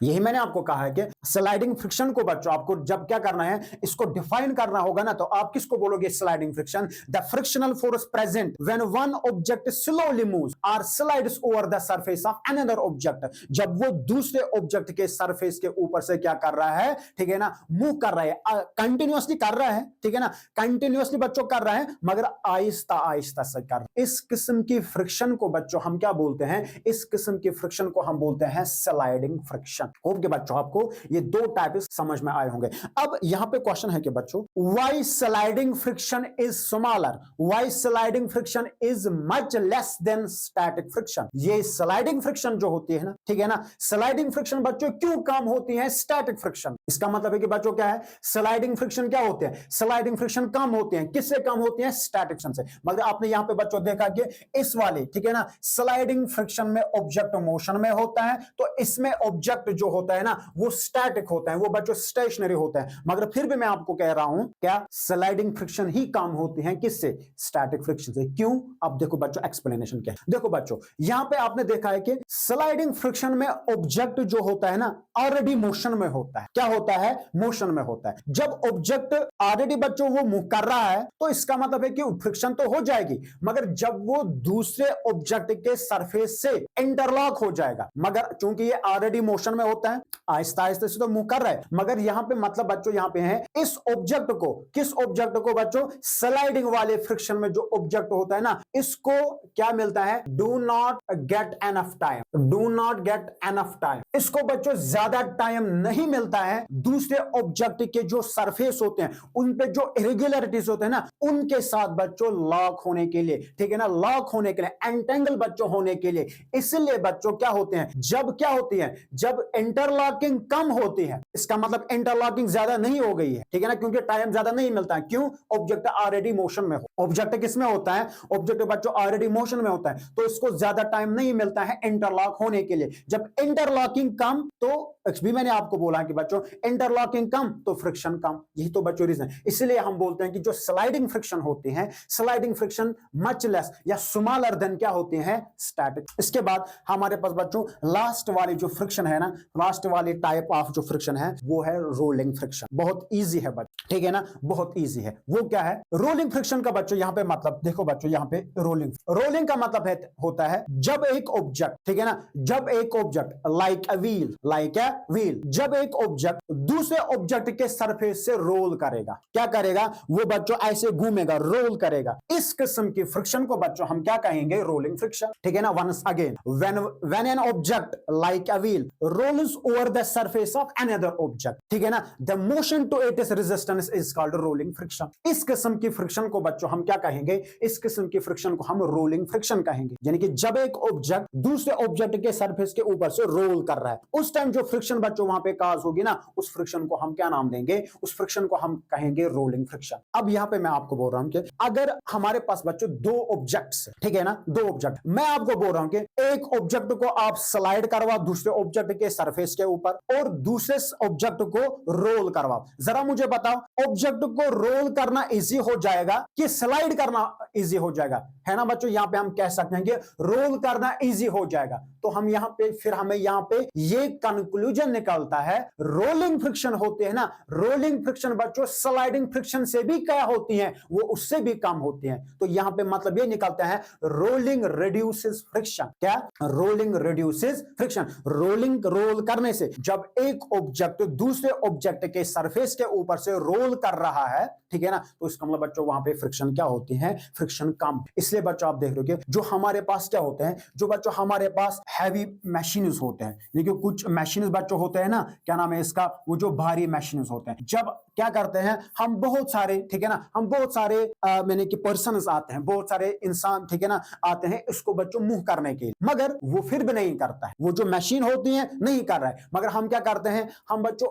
यही मैंने आपको कहा है कि स्लाइडिंग फ्रिक्शन को बच्चों आपको जब क्या करना है, इसको डिफाइन करना होगा ना, तो आप किसको बोलोगे, sliding friction. The frictional force present when one object slowly moves और slides over the surface of another object, जब वो दूसरे ऑब्जेक्ट के सरफेस के ऊपर से क्या कर रहा है, ठीक है ना, मूव कर रहा है, कंटिन्यूअसली कर रहा है, ठीक है ना, कंटिन्यूअसली बच्चों कर रहा है, मगर आहिस्ता आहिस्ता से कर रहा है। इस किस्म की फ्रिक्शन को बच्चों हम क्या बोलते हैं, इस किस्म की फ्रिक्शन को हम बोलते हैं स्लाइडिंग फ्रिक्शन। होप के बच्चों आपको ये दो टाइप समझ में आए होंगे। अब यहां पे क्वेश्चन है कि बच्चों why sliding friction is smaller, why sliding friction is much less than static friction. ये स्लाइडिंग फ्रिक्शन जो होती है ना, ठीक है ना, स्लाइडिंग फ्रिक्शन बच्चों क्यों कम होती है स्टैटिक फ्रिक्शन। इसका मतलब है कि बच्चों क्या है, स्लाइडिंग फ्रिक्शन क्या होते हैं, स्लाइडिंग फ्रिक्शन कम होते हैं, किससे कम होती है, स्टैटिक फ्रिक्शन से। मगर आपने यहां पे बच्चों देखा कि इस वाले, ठीक है ना, स्लाइडिंग फ्रिक्शन में ऑब्जेक्ट मोशन में होता है, तो इसमें ऑब्जेक्ट जो होता है ना वो स्टैटिक होता है, वो बच्चों स्टेशनरी होता है। मगर फिर भी मैं आपको कह रहा हूं क्या स्लाइडिंग फ्रिक्शन ही कम होती है किससे, स्टैटिक फ्रिक्शन से। क्यों, अब देखो बच्चों एक्सप्लेनेशन क्या है। देखो बच्चों यहां पे आपने देखा है कि स्लाइडिंग फ्रिक्शन में ऑब्जेक्ट जो होता है ना ऑलरेडी मोशन में होता है। क्या होता है, मोशन में होता है। जब ऑब्जेक्ट ऑलरेडी बच्चों वो मूव कर रहा है तो इसका मतलब है कि फ्रिक्शन तो हो जाएगी, मगर जब वो दूसरे ऑब्जेक्ट के सरफेस से इंटरलॉक हो जाएगा, मगर चूंकि ये ऑलरेडी मोशन में होता है, आहिस्ता आहिस्ता से तो मूव कर रहा है, मगर यहां पे मतलब बच्चों यहां पे है इस ऑब्जेक्ट को, किस ऑब्जेक्ट को बच्चों, स्लाइडिंग वाले फ्रिक्शन में जो ऑब्जेक्ट होता है ना, इसको क्या मिलता है, do not get enough time, do not get enough time. इसको बच्चों ज्यादा टाइम नहीं मिलता है दूसरे ऑब्जेक्ट के जो सरफेस होते हैं उन पे जो इरेगुलरिटीज होते हैं ना उनके साथ बच्चों लॉक होने के लिए, ठीक है ना, लॉक होने के लिए, एंटेंगल बच्चों होने के लिए। इसलिए बच्चों क्या होते हैं, जब क्या होती है, जब इंटरलॉकिंग कम होती है, इसका मतलब इंटरलॉकिंग ज्यादा नहीं हो गई है, ठीक है ना, क्योंकि टाइम ज्यादा नहीं मिलता है। क्यों, ऑब्जेक्ट ऑलरेडी मोशन में हो, ऑब्जेक्ट किसमें होता है, ऑब्जेक्ट बच्चों ऑलरेडी मोशन में होता है, तो इसको ज्यादा टाइम नहीं मिलता है इंटरलॉक होने के लिए। जब इंटरलॉकिंग कम तो भी मैंने आपको बोला कि बच्चों इंटरलॉकिंग कम तो फ्रिक्शन कम, यही तो बच्चों रीजन। इसलिए हम बोलते हैं कि जो स्लाइडिंग फ्रिक्शन होती है, स्लाइडिंग फ्रिक्शन मच लेस या स्मॉलर देन क्या होती है, स्टैटिक। इसके बाद हमारे पास बच्चों लास्ट वाली जो फ्रिक्शन है ना, लास्ट वाली टाइप ऑफ जो फ्रिक्शन है वो है रोलिंग फ्रिक्शन। बहुत इजी है बच्चों, ठीक है ना, बहुत इजी है। वो क्या है रोलिंग फ्रिक्शन का बच्चों, यहां पे मतलब देखो बच्चों, यहां पे रोलिंग का मतलब है होता है जब एक ऑब्जेक्ट, ठीक है ना, जब एक object like a wheel, like a wheel, जब एक ऑब्जेक्ट दूसरे ऑब्जेक्ट के सरफेस से रोल करेगा, क्या करेगा, वो बच्चों ऐसे घूमेगा, रोल करेगा। इस किस्म की फ्रिक्शन को बच्चों हम क्या कहेंगे, रोलिंग फ्रिक्शन, ठीक है ना। Once again, when an object like a wheel rolls over the surface of another object, ठीक है ना, the motion to its resistance is called rolling friction. इस किस्म की फ्रिक्शन को बच्चों हम क्या कहेंगे, इस किस्म की फ्रिक्शन को हम रोलिंग फ्रिक्शन कहेंगे। यानी कि जब एक ऑब्जेक्ट दूसरे ऑब्जेक्ट के सरफेस के ऊपर से रोल कर रहा है, उस टाइम जो फ्रिक्शन बच्चों वहां पे काज होगी ना, उस फ्रिक्शन को हम क्या नाम देंगे, उस फ्रिक्शन को हम कहेंगे रोलिंग फ्रिक्शन। अब यहां पे मैं आपको बोल रहा हूं कि अगर हमारे पास बच्चों दो ऑब्जेक्ट्स, ठीक है ना, दो ऑब्जेक्ट, मैं आपको बोल रहा हूं कि एक ऑब्जेक्ट को आप स्लाइड करवा दूसरे ऑब्जेक्ट के सरफेस के ऊपर, और दूसरे ऑब्जेक्ट को रोल करवाओ। जरा मुझे बताओ, ऑब्जेक्ट को रोल करना इजी हो जाएगा कि स्लाइड करना इजी हो जाएगा? है ना बच्चों, यहां पे हम कह सकते हैं कि रोल करना इजी हो जाएगा। तो हम यहां पे फिर हमें यहां पे ये कंक्लूजन निकलता है, रोलिंग फ्रिक्शन होते हैं ना, रोलिंग फ्रिक्शन बच्चों स्लाइडिंग फ्रिक्शन से भी क्या होती हैं, वो उससे भी कम होती हैं। तो यहां पे मतलब ये निकलता है रोलिंग रिड्यूसेस फ्रिक्शन। क्या? Rolling reduces friction. Rolling, roll करने से जब एक ऑब्जेक्ट दूसरे ऑब्जेक्ट के सरफेस के ऊपर से रोल कर रहा है, ठीक है ना, तो इसका मतलब बच्चों वहां पे फ्रिक्शन क्या होती है, फ्रिक्शन कम। इसलिए बच्चों आप देख रहे हो कि जो हमारे पास क्या होते हैं, जो बच्चों हमारे पास हैवी मशीन्स होते हैं, लेकिन कुछ मशीन्स बच्चों होते हैं ना, क्या नाम है इसका, वो जो भारी मशीन्स होते हैं, जब क्या करते हैं हम बहुत सारे, ठीक है ना, हम बहुत सारे मैंने कि पर्सन्स आते हैं, बहुत सारे इंसान, ठीक है ना, आते हैं इसको बच्चों मूव करने के लिए, मगर वो फिर भी नहीं करता है, वो जो मशीन होती है नहीं कर रहा है, मगर हम क्या करते हैं, हम बच्चों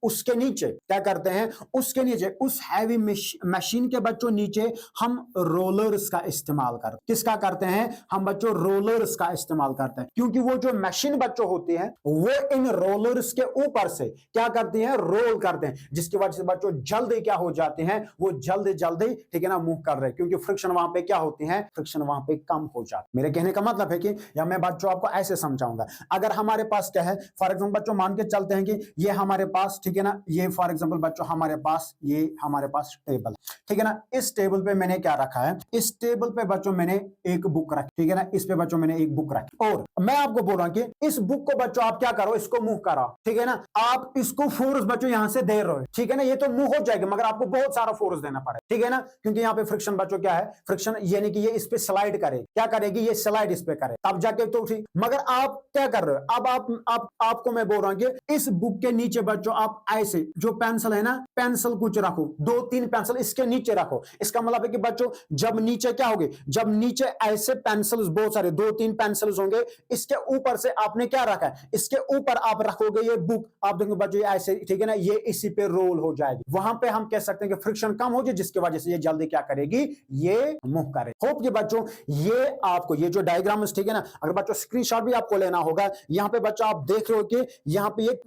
उसके नीचे क्या करते हैं, उसके नीचे उस हैवी मशीन के बच्चों नीचे हम रोलर्स का इस्तेमाल करते हैं। किसका करते हैं हम बच्चों? रोलर्स का इस्तेमाल करते हैं, क्योंकि वो जो मशीन बच्चों होती है वो इन रोलर्स के ऊपर से क्या करती है, रोल करते हैं, जिसकी वजह से बच्चों जल्दी क्या हो जाते हैं, वो जल्दी जल्दी, ठीक है ना, मूव कर रहे हैं, क्योंकि फ्रिक्शन वहां पे क्या होती है, फ्रिक्शन वहां पे कम हो जाती है। मेरे कहने का मतलब है कि, या मैं बच्चों आपको ऐसे समझाऊंगा, अगर हमारे पास क्या है, फॉर एग्जाम्पल बच्चों मान के चलते हैं कि ये हमारे पास, ठीक है ना, ये फॉर एग्जाम्पल बच्चों हमारे पास, ये हमारे पास टेबल, ठीक है ना, इस टेबल पे मैंने क्या रखा है, इस टेबल पे बच्चों मैंने एक बुक रखी, ठीक है ना, इस पे बच्चों मैंने एक बुक रखी, और मैं आपको बोल रहा हूं कि इस बुक को बच्चों आप क्या करो, इसको मूव कराओ, ठीक है ना, आप इसको फोर्स बच्चों यहां से दे रहे हो, ठीक है ना, ये तो मूव हो जाएगा, मगर आपको बहुत सारा फोर्स देना पड़ेगा, ठीक है ना, क्योंकि यहाँ पे फ्रिक्शन बच्चों क्या है, फ्रिक्शन यानी कि ये इस पे स्लाइड करे, क्या करेगी, ये स्लाइड इस पे करे, तब जाके तो ठीक, मगर आप क्या कर रहे हो, अब आपको मैं बोल रहा हूं कि इस बुक के नीचे बच्चों आप ऐसे जो पेंसिल है ना, पेंसिल कुछ रखो, 2-3 पेंसिल इसके नीचे रखो, इसका मतलब है कि बच्चों जब नीचे क्या होगे, जब नीचे ऐसे पेंसिल्स बहुत सारे 2-3 पेंसिल्स होंगे, इसके ऊपर से आपने क्या रखा है, इसके ऊपर आप रखोगे ये बुक, आप देखो बच्चों ऐसे, ठीक है ना, ये इसी पे रोल हो जाएगी, वहां पे हम कह सकते हैं कि फ्रिक्शन कम हो जाए, जिसकी वजह से ये जल्दी क्या करेगी, ये मूव करे। होप कि बच्चों ये आपको ये जो डायग्राम, ठीक है ना, अगर बच्चों स्क्रीनशॉट भी आपको लेना होगा, यहां पे बच्चों आप देख रहे हो कि यहां पे ये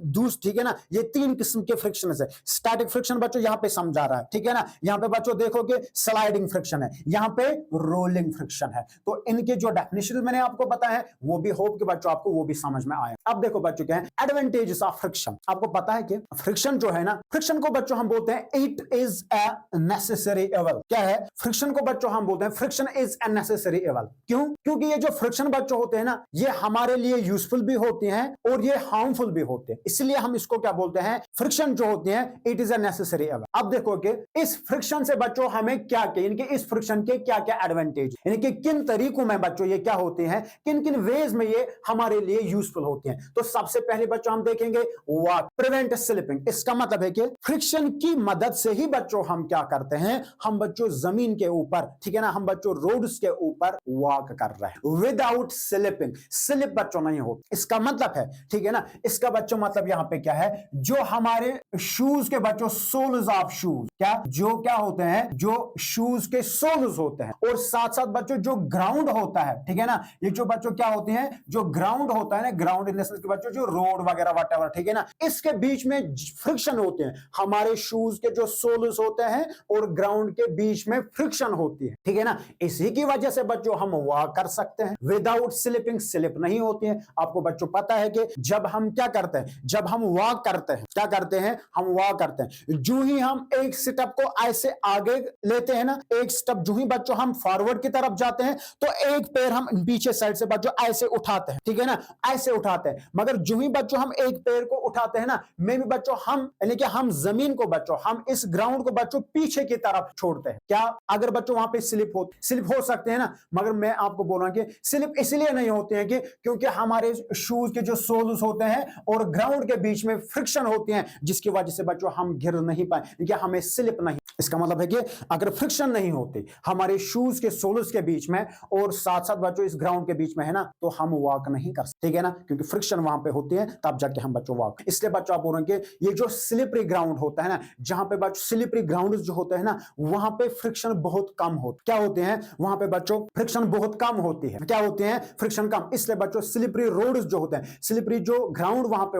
ठीक है ना, ये 3 किस्म के फ्रिक्शन है। स्टैटिक फ्रिक्शन बच्चों यहां पे समझा रहा है, ठीक है ना, यहां पे बच्चों देखो कि स्लाइडिंग फ्रिक्शन है, यहां पे रोलिंग फ्रिक्शन है। तो इनके जो डेफिनेशन मैंने आपको बताया है, वो भी होप कि बच्चों आपको वो भी समझ में आया। अब देखो बच्चों क्या है एडवांटेजेस ऑफ फ्रिक्शन। आपको पता है कि फ्रिक्शन जो है ना, फ्रिक्शन को बच्चों हम बोलते हैं इट इज अ नेसेसरी एवल। क्या है फ्रिक्शन को बच्चों हम बोलते हैं फ्रिक्शन इज अ नेसेसरी एवल। क्यों? क्योंकि ये जो फ्रिक्शन बच्चों होते हैं ना, ये हमारे लिए यूजफुल भी होते हैं और ये हार्मफुल भी होते हैं, इसलिए हम इसको क्या बोलते हैं, फ्रिक्शन जो होते हैं इट इज अ नेसेसरी एवल। अब देखो कि इस फ्रिक्शन से बच्चों हमें क्या क्या, इनके इस फ्रिक्शन के क्या क्या एडवांटेज, यानी कि किन तरीकों में बच्चों ये क्या होते हैं, किन किन वेज में ये हमारे लिए यूजफुल होते हैं। तो सबसे पहले बच्चों हम देखेंगे व्हाट प्रिवेंट स्लिपिंग। इसका मतलब है कि फ्रिक्शन की मदद से ही बच्चों हम क्या करते हैं, हम बच्चों जमीन के ऊपर, ठीक है ना, हम बच्चों रोड्स के ऊपर वॉक कर रहे हैं विदाउट स्लिपिंग। स्लिप बच्चों नहीं हो, इसका मतलब है, ठीक है ना, इसका बच्चों मतलब यहां पे क्या है, जो हमारे शूज के बच्चों सोल्स ऑफ शूज, क्या जो क्या होते हैं, जो शूज के सोल्स होते हैं, और साथ साथ बच्चों जो ग्राउंड होता है, ठीक है ना, ये जो बच्चों क्या होते हैं, जो ग्राउंड होता है ना, ग्राउंड इन द सेंस के बच्चों जो रोड वगैरह व्हाटएवर, ठीक है ना, इसके बीच में फ्रिक्शन होते हैं, हमारे शूज के जो सोल्स होते हैं और ग्राउंड के बीच में फ्रिक्शन होती है, ठीक है ना, इसी की वजह से बच्चों हम वॉक कर सकते हैं विदाउट स्लिपिंग। स्लिप नहीं होती है। आपको बच्चों पता है कि जब हम क्या करते हैं, जब हम वॉक करते हैं, क्या करते हैं, हम वॉक करते हैं, जो ही हम एक स्टेप को ऐसे आगे लेते हैं ना, एक स्टेप जो ही बच्चों हम फॉरवर्ड की तरफ जाते हैं, तो एक पैर हम पीछे साइड से बच्चों ऐसे उठाते हैं, ठीक है ना, ऐसे उठाते हैं, मगर जो ही बच्चों हम एक पैर को उठाते हैं ना, में भी बच्चों हम यानी कि हम जमीन को बच्चों, हम इस ग्राउंड को बच्चों पीछे की तरफ छोड़ते हैं। क्या अगर बच्चों वहां पे स्लिप हो सकते हैं ना, मगर मैं आपको बोल रहा हूं कि स्लिप इसलिए नहीं होते हैं कि क्योंकि हमारे शूज के जो सोल्स होते हैं और ग्राउंड के बीच में फ्रिक्शन होती है, जिसकी वजह से बच्चों हम गिर नहीं पाए, क्योंकि हमें स्लिप नहीं। इसका मतलब है कि अगर फ्रिक्शन नहीं होती हमारे शूज के सोल्स के बीच में और साथ साथ बच्चों इस ग्राउंड के बीच में है ना, तो हम वॉक नहीं कर सकते, ठीक है ना, क्योंकि फ्रिक्शन वहां पे होती है, तब जाके हम बच्चों वॉक। इसलिए बच्चों आप बोल रहे हैं कि ये जो स्लिपरी ग्राउंड होता है ना, जहां पे बच्चों स्लिपरी ग्राउंड जो होते हैं ना, वहां पे फ्रिक्शन बहुत कम होता, क्या होते हैं वहां पे बच्चों फ्रिक्शन बहुत कम होती है, क्या होते हैं फ्रिक्शन कम। इसलिए बच्चों स्लिपरी रोड्स जो होते हैं, स्लिपरी जो ग्राउंड वहां पे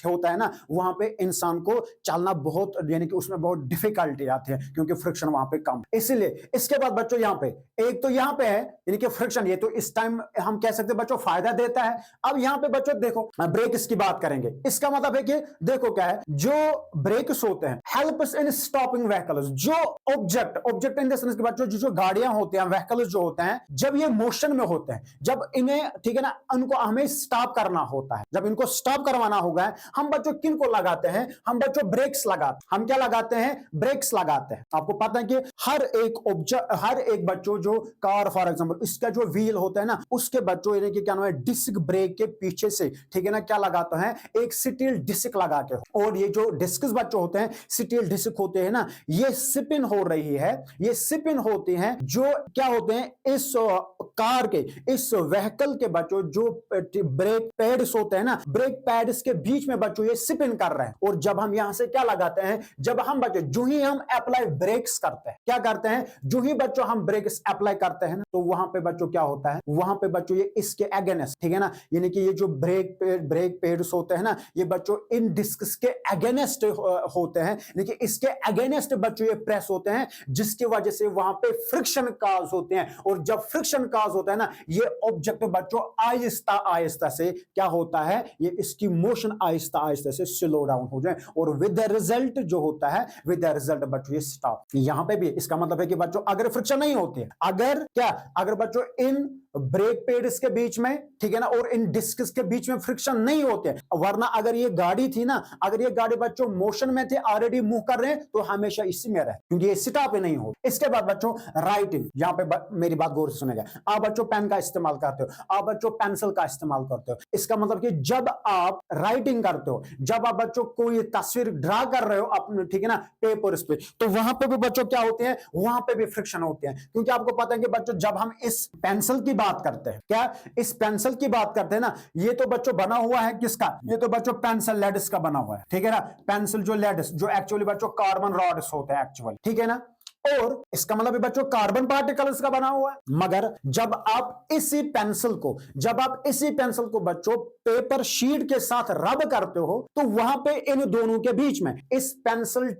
होता होता है ना, वहां पे इंसान को चलना बहुत यानी कि उसमें बहुत डिफिकल्टी आती है, क्योंकि फ्रिक्शन वहां पे कम। इसलिए इसके बाद बच्चों यहाँ पे एक तो यहाँ पे है यानी कि फ्रिक्शन, ये तो इस टाइम हम कह सकते हैं बच्चों फायदा देता है। अब यहाँ पे बच्चों देखो ब्रेक्स की बात करेंगे, इसका मतलब है कि देखो क्या है, जो ब्रेक्स होते हैं हेल्प्स इन स्टॉपिंग व्हीकल्स, जो ऑब्जेक्ट इन द सेंस के बच्चों जो गाड़ियां होती हैं, व्हीकल्स जो होते हैं, जब ये मोशन में होते हैं, जब इन्हें ठीक है ना उनको हमें स्टॉप करना होता है, जब इनको स्टॉप करवाना होगा हम बच्चों किन को लगाते हैं, हम बच्चों ब्रेक्स लगाते हैं। हम क्या लगाते हैं, ब्रेक्स लगाते हैं। आपको पता है कि हर एक बच्चों जो कार फॉर एग्जांपल इसका जो व्हील होता है ना, उसके बच्चों यानी कि क्या नाम है डिस्क ब्रेक के पीछे से ठीक है ना क्या लगाते हैं, एक स्टील डिस्क लगा के। और ये जो डिस्क्स बच्चों होते हैं स्टील डिस्क होते हैं ना, ये स्पिन हो रही है, ये स्पिन होती हैं जो क्या होते हैं इस कार के इस व्हीकल के बच्चों जो ब्रेक पैड्स होते हैं ना, ब्रेक पैड्स के बीच में बच्चों ये स्पिन कर रहे हैं। और जब हम यहां से क्या लगाते हैं, जब हम बच्चों जो ही हम अप्लाई ब्रेक्स करते हैं, क्या करते हैं, जो ही बच्चों हम ब्रेक्स अप्लाई करते हैं ना, तो वहां पे बच्चों क्या होता है, वहां पे बच्चों ये इसके अगेंस्ट ठीक है ना, यानी कि ये जो ब्रेक पैड्स होते हैं ना, ये बच्चों इन डिस्क्स के अगेंस्ट होते हैं, यानी कि इसके अगेंस्ट बच्चों ये प्रेस होते हैं, जिसकी वजह से वहां पे फ्रिक्शन काज होते हैं। और जब फ्रिक्शन काज होता है ना, ये ऑब्जेक्ट बच्चों आहिस्ता आहिस्ता से क्या होता है, ये इसकी मोशन आहिस्ता आहिस्ता से स्लो डाउन हो जाए, और विद द रिजल्ट जो होता है, विद द रिजल्ट बच्चों ये स्टॉप। यहां पे भी इसका मतलब है कि बच्चों अगर फ्रिक्शन नहीं होती है, अगर बच्चों इन ब्रेक पैड्स के बीच में ठीक है ना और इन डिस्क्स के बीच में फ्रिक्शन नहीं होते, वरना अगर ये गाड़ी थी ना, अगर ये गाड़ी बच्चों मोशन में थे, ऑलरेडी मूव कर रहे हैं, तो हमेशा इसी में रहे, क्योंकि ये स्टॉप ही नहीं हो। इसके बाद बच्चों राइटिंग, यहां पे मेरी बात गौर से सुनेगा, आप बच्चों पेन का इस्तेमाल करते हो, आप बच्चों पेंसिल का इस्तेमाल करते हो। इसका मतलब कि जब आप राइटिंग करते हो, जब आप बच्चों कोई तस्वीर ड्रा कर रहे हो अपने ठीक है ना पेपर्स पे, तो वहां पे भी बच्चों क्या होते हैं, वहां पे भी फ्रिक्शन होते हैं। क्योंकि आपको पता है कि बच्चों जब हम इस पेंसिल की बात करते हैं, क्या इस पेंसिल की बात करते हैं ना, ये तो बच्चों बना हुआ है किसका, ये तो बच्चों पेंसिल लेड्स का बना हुआ है ठीक है ना, पेंसिल जो लेड्स जो एक्चुअली बच्चों कार्बन रॉड्स होते हैं एक्चुअली ठीक है ना, और इसका मतलब भी बच्चों कार्बन पार्टिकल्स का बना हुआ है। मगर जब आप इसी पेंसिल को बच्चों पेपर शीट के साथ रब करते हो, तो वहां पे इन दोनों के बीच में इस पेंसिल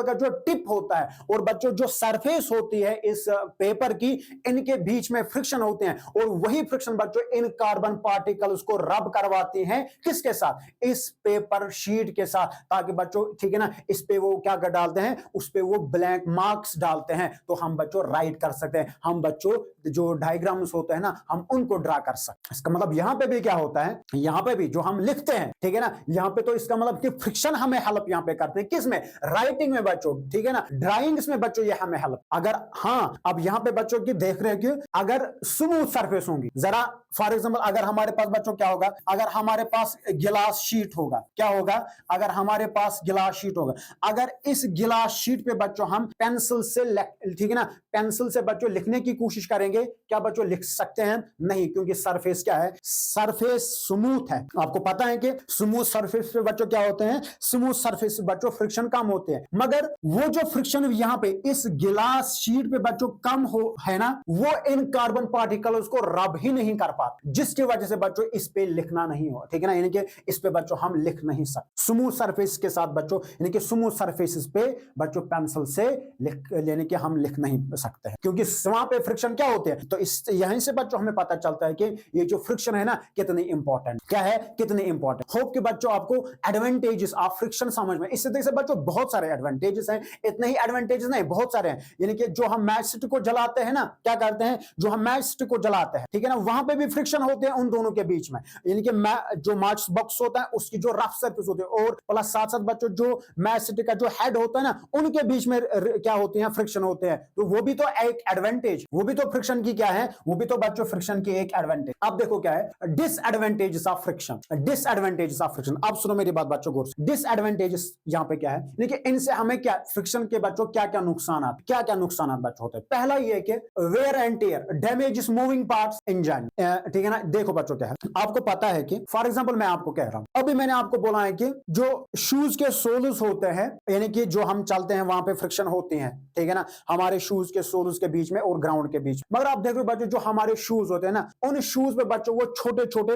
का जो टिप होता है और बच्चों जो सरफेस होती है इस पेपर की, इनके बीच में फ्रिक्शन होते हैं, और वही फ्रिक्शन बच्चों इन कार्बन पार्टिकल्स को रब करवाती हैं किसके साथ, इस पेपर शीट के साथ, ताकि बच्चों ठीक है ना इस पे वो क्या कर डालते हैं, उस पे वो ब्लैंक मार्क्स डालते हैं, तो हम बच्चों राइट कर सकते हैं, हम बच्चों जो डायग्राम्स होते हैं ना हम उनको ड्रा कर सकते हैं। इसका मतलब यहां पे भी क्या होता है, यहां पे भी जो हम लिखते हैं ठीक है ना, यहां पे तो इसका मतलब कि फ्रिक्शन हमें हेल्प यहां पे करते हैं, किसमें, राइटिंग में बच्चों ठीक है ना, ड्राइंग्स में बच्चों ये हमें हेल्प। अगर हाँ अब यहां पे बच्चों की देख रहे हैं कि अगर स्मूथ सरफेस होंगी, जरा फॉर एग्जांपल अगर हमारे पास बच्चों क्या होगा, अगर हमारे पास गिलास शीट होगा, क्या होगा, अगर हमारे पास गिलास शीट होगा, अगर इस गिलास शीट पे बच्चों हम पेंसिल से ठीक है ना, पेंसिल से बच्चों लिखने की कोशिश करेंगे, क्या बच्चों लिख सकते हैं, नहीं, क्योंकि सरफेस क्या है, सरफेस स्मूथ है। आपको पता है कि स्मूथ सरफेस पे बच्चों क्या होते हैं, स्मूथ सरफेस पे बच्चों फ्रिक्शन कम होते हैं, मगर वो जो फ्रिक्शन यहाँ पे इस गिलास शीट पे बच्चों कम हो है ना, वो इन कार्बन पार्टिकल्स को रब ही नहीं कर पाते, जिसकी वजह से बच्चों इस पे लिखना नहीं हो ठीक है ना, यानी कि इस पे बच्चों हम लिख नहीं सकते। स्मूथ सरफेस के साथ बच्चों यानी कि स्मूथ सरफेसेस पे बच्चों पेंसिल से यानी कि हम लिख नहीं सकते हैं, क्योंकि वहां पे फ्रिक्शन क्या होते हैं। तो इस यहीं से बच्चों हमें पता चलता है कि ये जो फ्रिक्शन है ना कितनी इंपॉर्टेंट, क्या है, कितनी इंपॉर्टेंट। होप कि बच्चों आपको एडवांटेजेस ऑफ फ्रिक्शन समझ में, इससे देखिए बच्चों बहुत सारे एडवांटेजेस हैं, इतने ही एडवांटेजेस नहीं बहुत सारे हैं। यानी कि जो हम मैच स्टिक को जलाते हैं ना, क्या करते हैं, जो हम मैच स्टिक को जलाते हैं ठीक है ना, वहां पे भी फ्रिक्शन होते हैं उन दोनों के बीच में, यानी कि जो मैच बॉक्स होता है उसकी जो रफ सरफेस होती है, और प्लस साथ साथ बच्चों जो मैच स्टिक का जो हेड होता है ना, उनके बीच में क्या होते हैं, फ्रिक्शन होते हैं। तो वो भी तो एक एडवांटेज, वो भी तो फ्रिक्शन की क्या है, वो भी तो बच्चों फ्रिक्शन की एक एडवांटेज। अब देखो क्या है disadvantages of friction, disadvantages of friction. अब सुनो मेरी बात बच्चों गौर से, डिसएडवांटेजेस यहां पे क्या है, देखिए इनसे हमें क्या, फ्रिक्शन के बच्चों क्या क्या नुकसान, क्या क्या नुकसान बच्चों होते हैं। पहला ये कि wear and tear, damages moving parts engine ठीक है ना। देखो बच्चों क्या है, आपको पता है कि फॉर एग्जांपल मैं आपको कह रहा हूं, अभी मैंने आपको बोला है कि जो शूज के सोल्स होते हैं, यानी कि जो हम चलते हैं वहां पे फ्रिक्शन फ्रिक्शन होती है, ठीक है ना, हमारे शूज के सोल्स के बीच में और ग्राउंड के बीच। मगर आप देख रहे हो बच्चों, जो हमारे शूज होते हैं ना, उन शूज पे बच्चों वो छोटे छोटे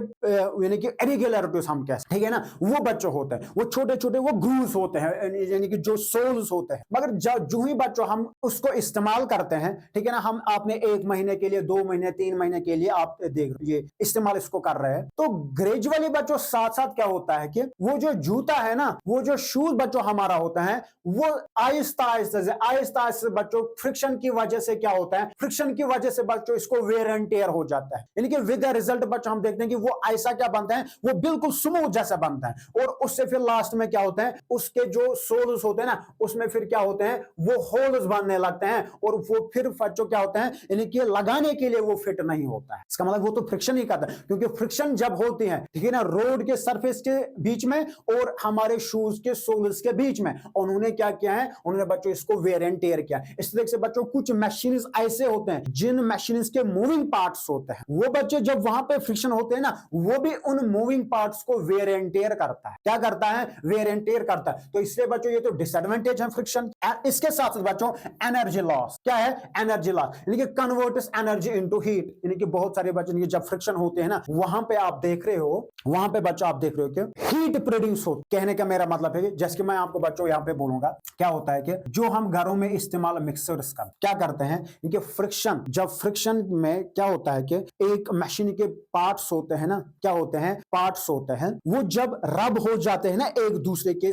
यानी कि इरेगुलरिटीज हम कहते हैं, ठीक है ना, वो बच्चों होते हैं, वो छोटे छोटे वो ग्रूव्स होते हैं, यानी कि जो सोल्स होते हैं। मगर जो ही बच्चों हम उसको इस्तेमाल करते हैं, ठीक है ना, हम आपने 1 महीने के लिए, 2 महीने, 3 महीने के लिए आप देख ये इस्तेमाल इसको कर रहे हैं, तो ग्रेजुअली बच्चों साथ साथ क्या होता है कि वो जो जूता है ना, वो जो शूज बच्चों हमारा होता है, वो आहिस्ता आहिस्ता से बच्चों फ्रिक्शन की वजह से क्या होता है, फ्रिक्शन की वजह से बच्चों इसको वेयर एंड टेयर हो जाता है। यानी कि विद द रिजल्ट बच्चों हम देखते हैं कि वो ऐसा क्या बनता है, वो बिल्कुल स्मूथ जैसा बनता है, और उससे फिर लास्ट में क्या होता है, उसके जो सोल्स होते हैं ना, उसमें फिर क्या होते हैं, वो होल्स बनने लगते हैं, और वो फिर बच्चों क्या होता है, यानी कि लगाने के लिए वो फिट नहीं होता है। इसका मतलब वो तो फ्रिक्शन ही करता है, क्योंकि फ्रिक्शन जब होती है, ठीक है ना, रोड के सरफेस के बीच में और हमारे शूज के सोल्स के बीच में, उन्होंने क्या किया है, उन्होंने बच्चों इसको वेयर एंड टेयर किया। इस तरह से बच्चों कुछ मशीन्स ऐसे होते हैं जिन मशीन्स के मूविंग पार्ट्स होते हैं, वो बच्चे जब वहां पे फ्रिक्शन होते हैं ना, वो भी उन मूविंग पार्ट्स को वेयर एंड टेयर करता है। क्या करता है, वेयर एंड टेयर करता है। तो इसलिए बच्चों ये तो डिसएडवांटेज है फ्रिक्शन। इसके साथ साथ बच्चों एनर्जी लॉस, क्या है, एनर्जी लॉस, यानी कि कन्वर्ट्स एनर्जी इनटू हीट। यानी कि बहुत सारे बच्चों जब फ्रिक्शन होते हैं ना, वहां पे आप देख रहे हो, वहां पे बच्चों आप देख रहे हो कि हीट प्रोड्यूस हो। कहने का मेरा मतलब है कि जैसे कि मैं आपको बच्चों यहां पे बोलूंगा, क्या होता है कि जो हम घरों में इस्तेमाल मिक्सर्स का क्या करते हैं, क्योंकि फ्रिक्शन, जब फ्रिक्शन में क्या होता है कि एक मशीन के पार्ट्स होते हैं ना, क्या होते हैं, पार्ट्स होते हैं, वो जब रब हो जाते हैं ना एक दूसरे के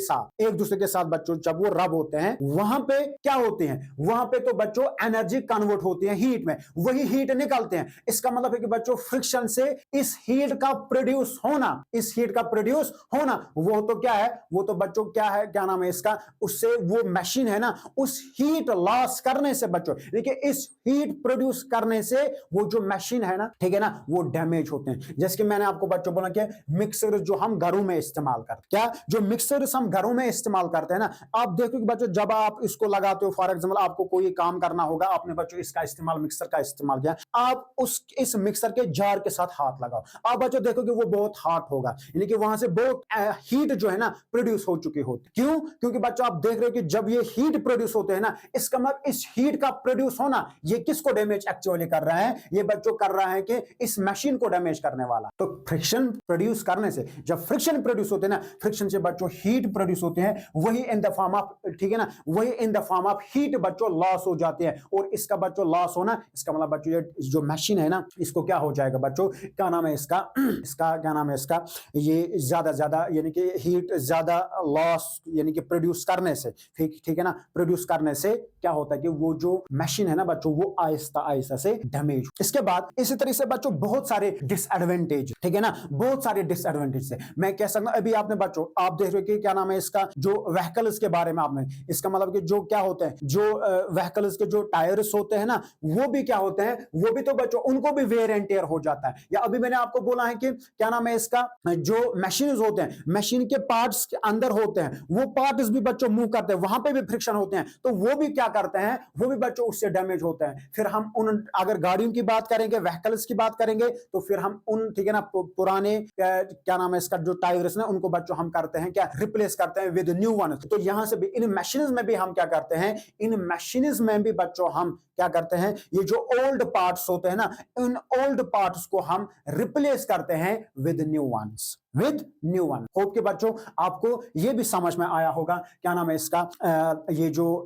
साथ बच्चों, जब वो रब होते हैं, वहां पे क्या होते हैं, वहां पे तो बच्चों एनर्जी कन्वर्ट होती है हीट में, वही हीट निकलते हैं। इसका मतलब है कि बच्चों फ्रिक्शन से इस हीट का प्रोड्यूस होना, वो तो क्या है, वो तो बच्चों क्या है, क्या नाम है इसका, उससे वो मशीन है ना, उस हीट लॉस करने से बच्चों, देखिए इस हीट प्रोड्यूस करने से वो जो मशीन है ना, ठीक है ना, वो डैमेज होते हैं। जैसे कि मैंने आपको बच्चों बोला कि मिक्सर जो हम घरों में इस्तेमाल करते, क्या जो मिक्सर हम घरों में इस्तेमाल करते हैं ना, आप देखो कि बच्चों जब आप इसको लगाते हो, फॉर एग्जांपल आपको कोई काम करना होगा, आपने बच्चों इसका इस्तेमाल, मिक्सर का इस्तेमाल किया, आप इस मिक्सर के जार के साथ हाथ लगाओ, आप बच्चों देखो कि वो बहुत हॉट होगा, यानी कि वहां से बहुत हीट जो है ना प्रोड्यूस हो चुकी होती। क्यों, क्योंकि बच्चों आप देख रहे हो कि जब ये हीट प्रोड्यूस होते हैं ना, इसका मतलब इस हीट का प्रोड्यूस होना, ये किसको डैमेज एक्चुअली कर रहा है, ये बच्चों कर रहा है कि इस मशीन को डैमेज करने वाला। तो फ्रिक्शन प्रोड्यूस करने से, जब फ्रिक्शन प्रोड्यूस होते हैं ना, फ्रिक्शन से बच्चों हीट प्रोड्यूस होते हैं, वही इन द फॉर्म ऑफ, ठीक है ना, वही in the form of heat बच्चों लॉस हो जाते हैं। और इसका बच्चों लॉस होना, इसका मतलब बच्चों ये जो मशीन है ना, इसको क्या हो जाएगा बच्चों, क्या नाम है इसका, इसका क्या नाम है इसका, ये ज्यादा यानी कि हीट ज्यादा लॉस यानी कि प्रोड्यूस करने से, ठीक है ना, प्रोड्यूस करने से क्या होता है कि वो जो मशीन है ना बच्चों, वो आहिस्ता आहिस्ता से डैमेज। इसके बाद इसी तरह से बच्चों बहुत सारे डिसएडवांटेज, ठीक है ना, बहुत सारे डिसएडवांटेज से मैं कह सकता हूं। अभी आपने बच्चों आप देख रहे हो कि क्या नाम है इसका, जो व्हीकल्स के बारे में आपने, इसका मतलब कि जो क्या होते हैं, जो व्हीकल्स के जो टायर्स होते हैं ना, वो भी क्या होते हैं, वो भी तो बच्चों उनको भी वेयर एंड टेयर हो जाता है। या अभी मैंने आपको बोला है कि क्या नाम है इसका, जो मशीन होते हैं, मशीन के पार्ट्स के अंदर होते हैं, वो पार्ट्स भी बच्चों मूव करते हैं, वहां पे भी फ्रिक्शन होते हैं, तो वो भी क्या करते हैं, वो भी बच्चों उससे डैमेज होते हैं। फिर हम उन, अगर गाड़ियों की बात करेंगे, व्हीकल्स की बात करेंगे, तो फिर हम उन, ठीक है ना, पुराने क्या नाम है इसका जो टायर्स ना, उनको बच्चों हम करते हैं क्या, रिप्लेस करते हैं विद न्यू वन। तो यहां से भी इन मशीन्स में भी हम क्या करते हैं, इन मशीन्स में भी बच्चों हम क्या करते हैं, ये जो ओल्ड पार्ट्स होते हैं ना, इन ओल्ड पार्ट्स को हम रिप्लेस करते हैं with new ones, with new one. Hope के बच्चों आपको ये भी समझ में आया होगा क्या नाम है इसका, ये जो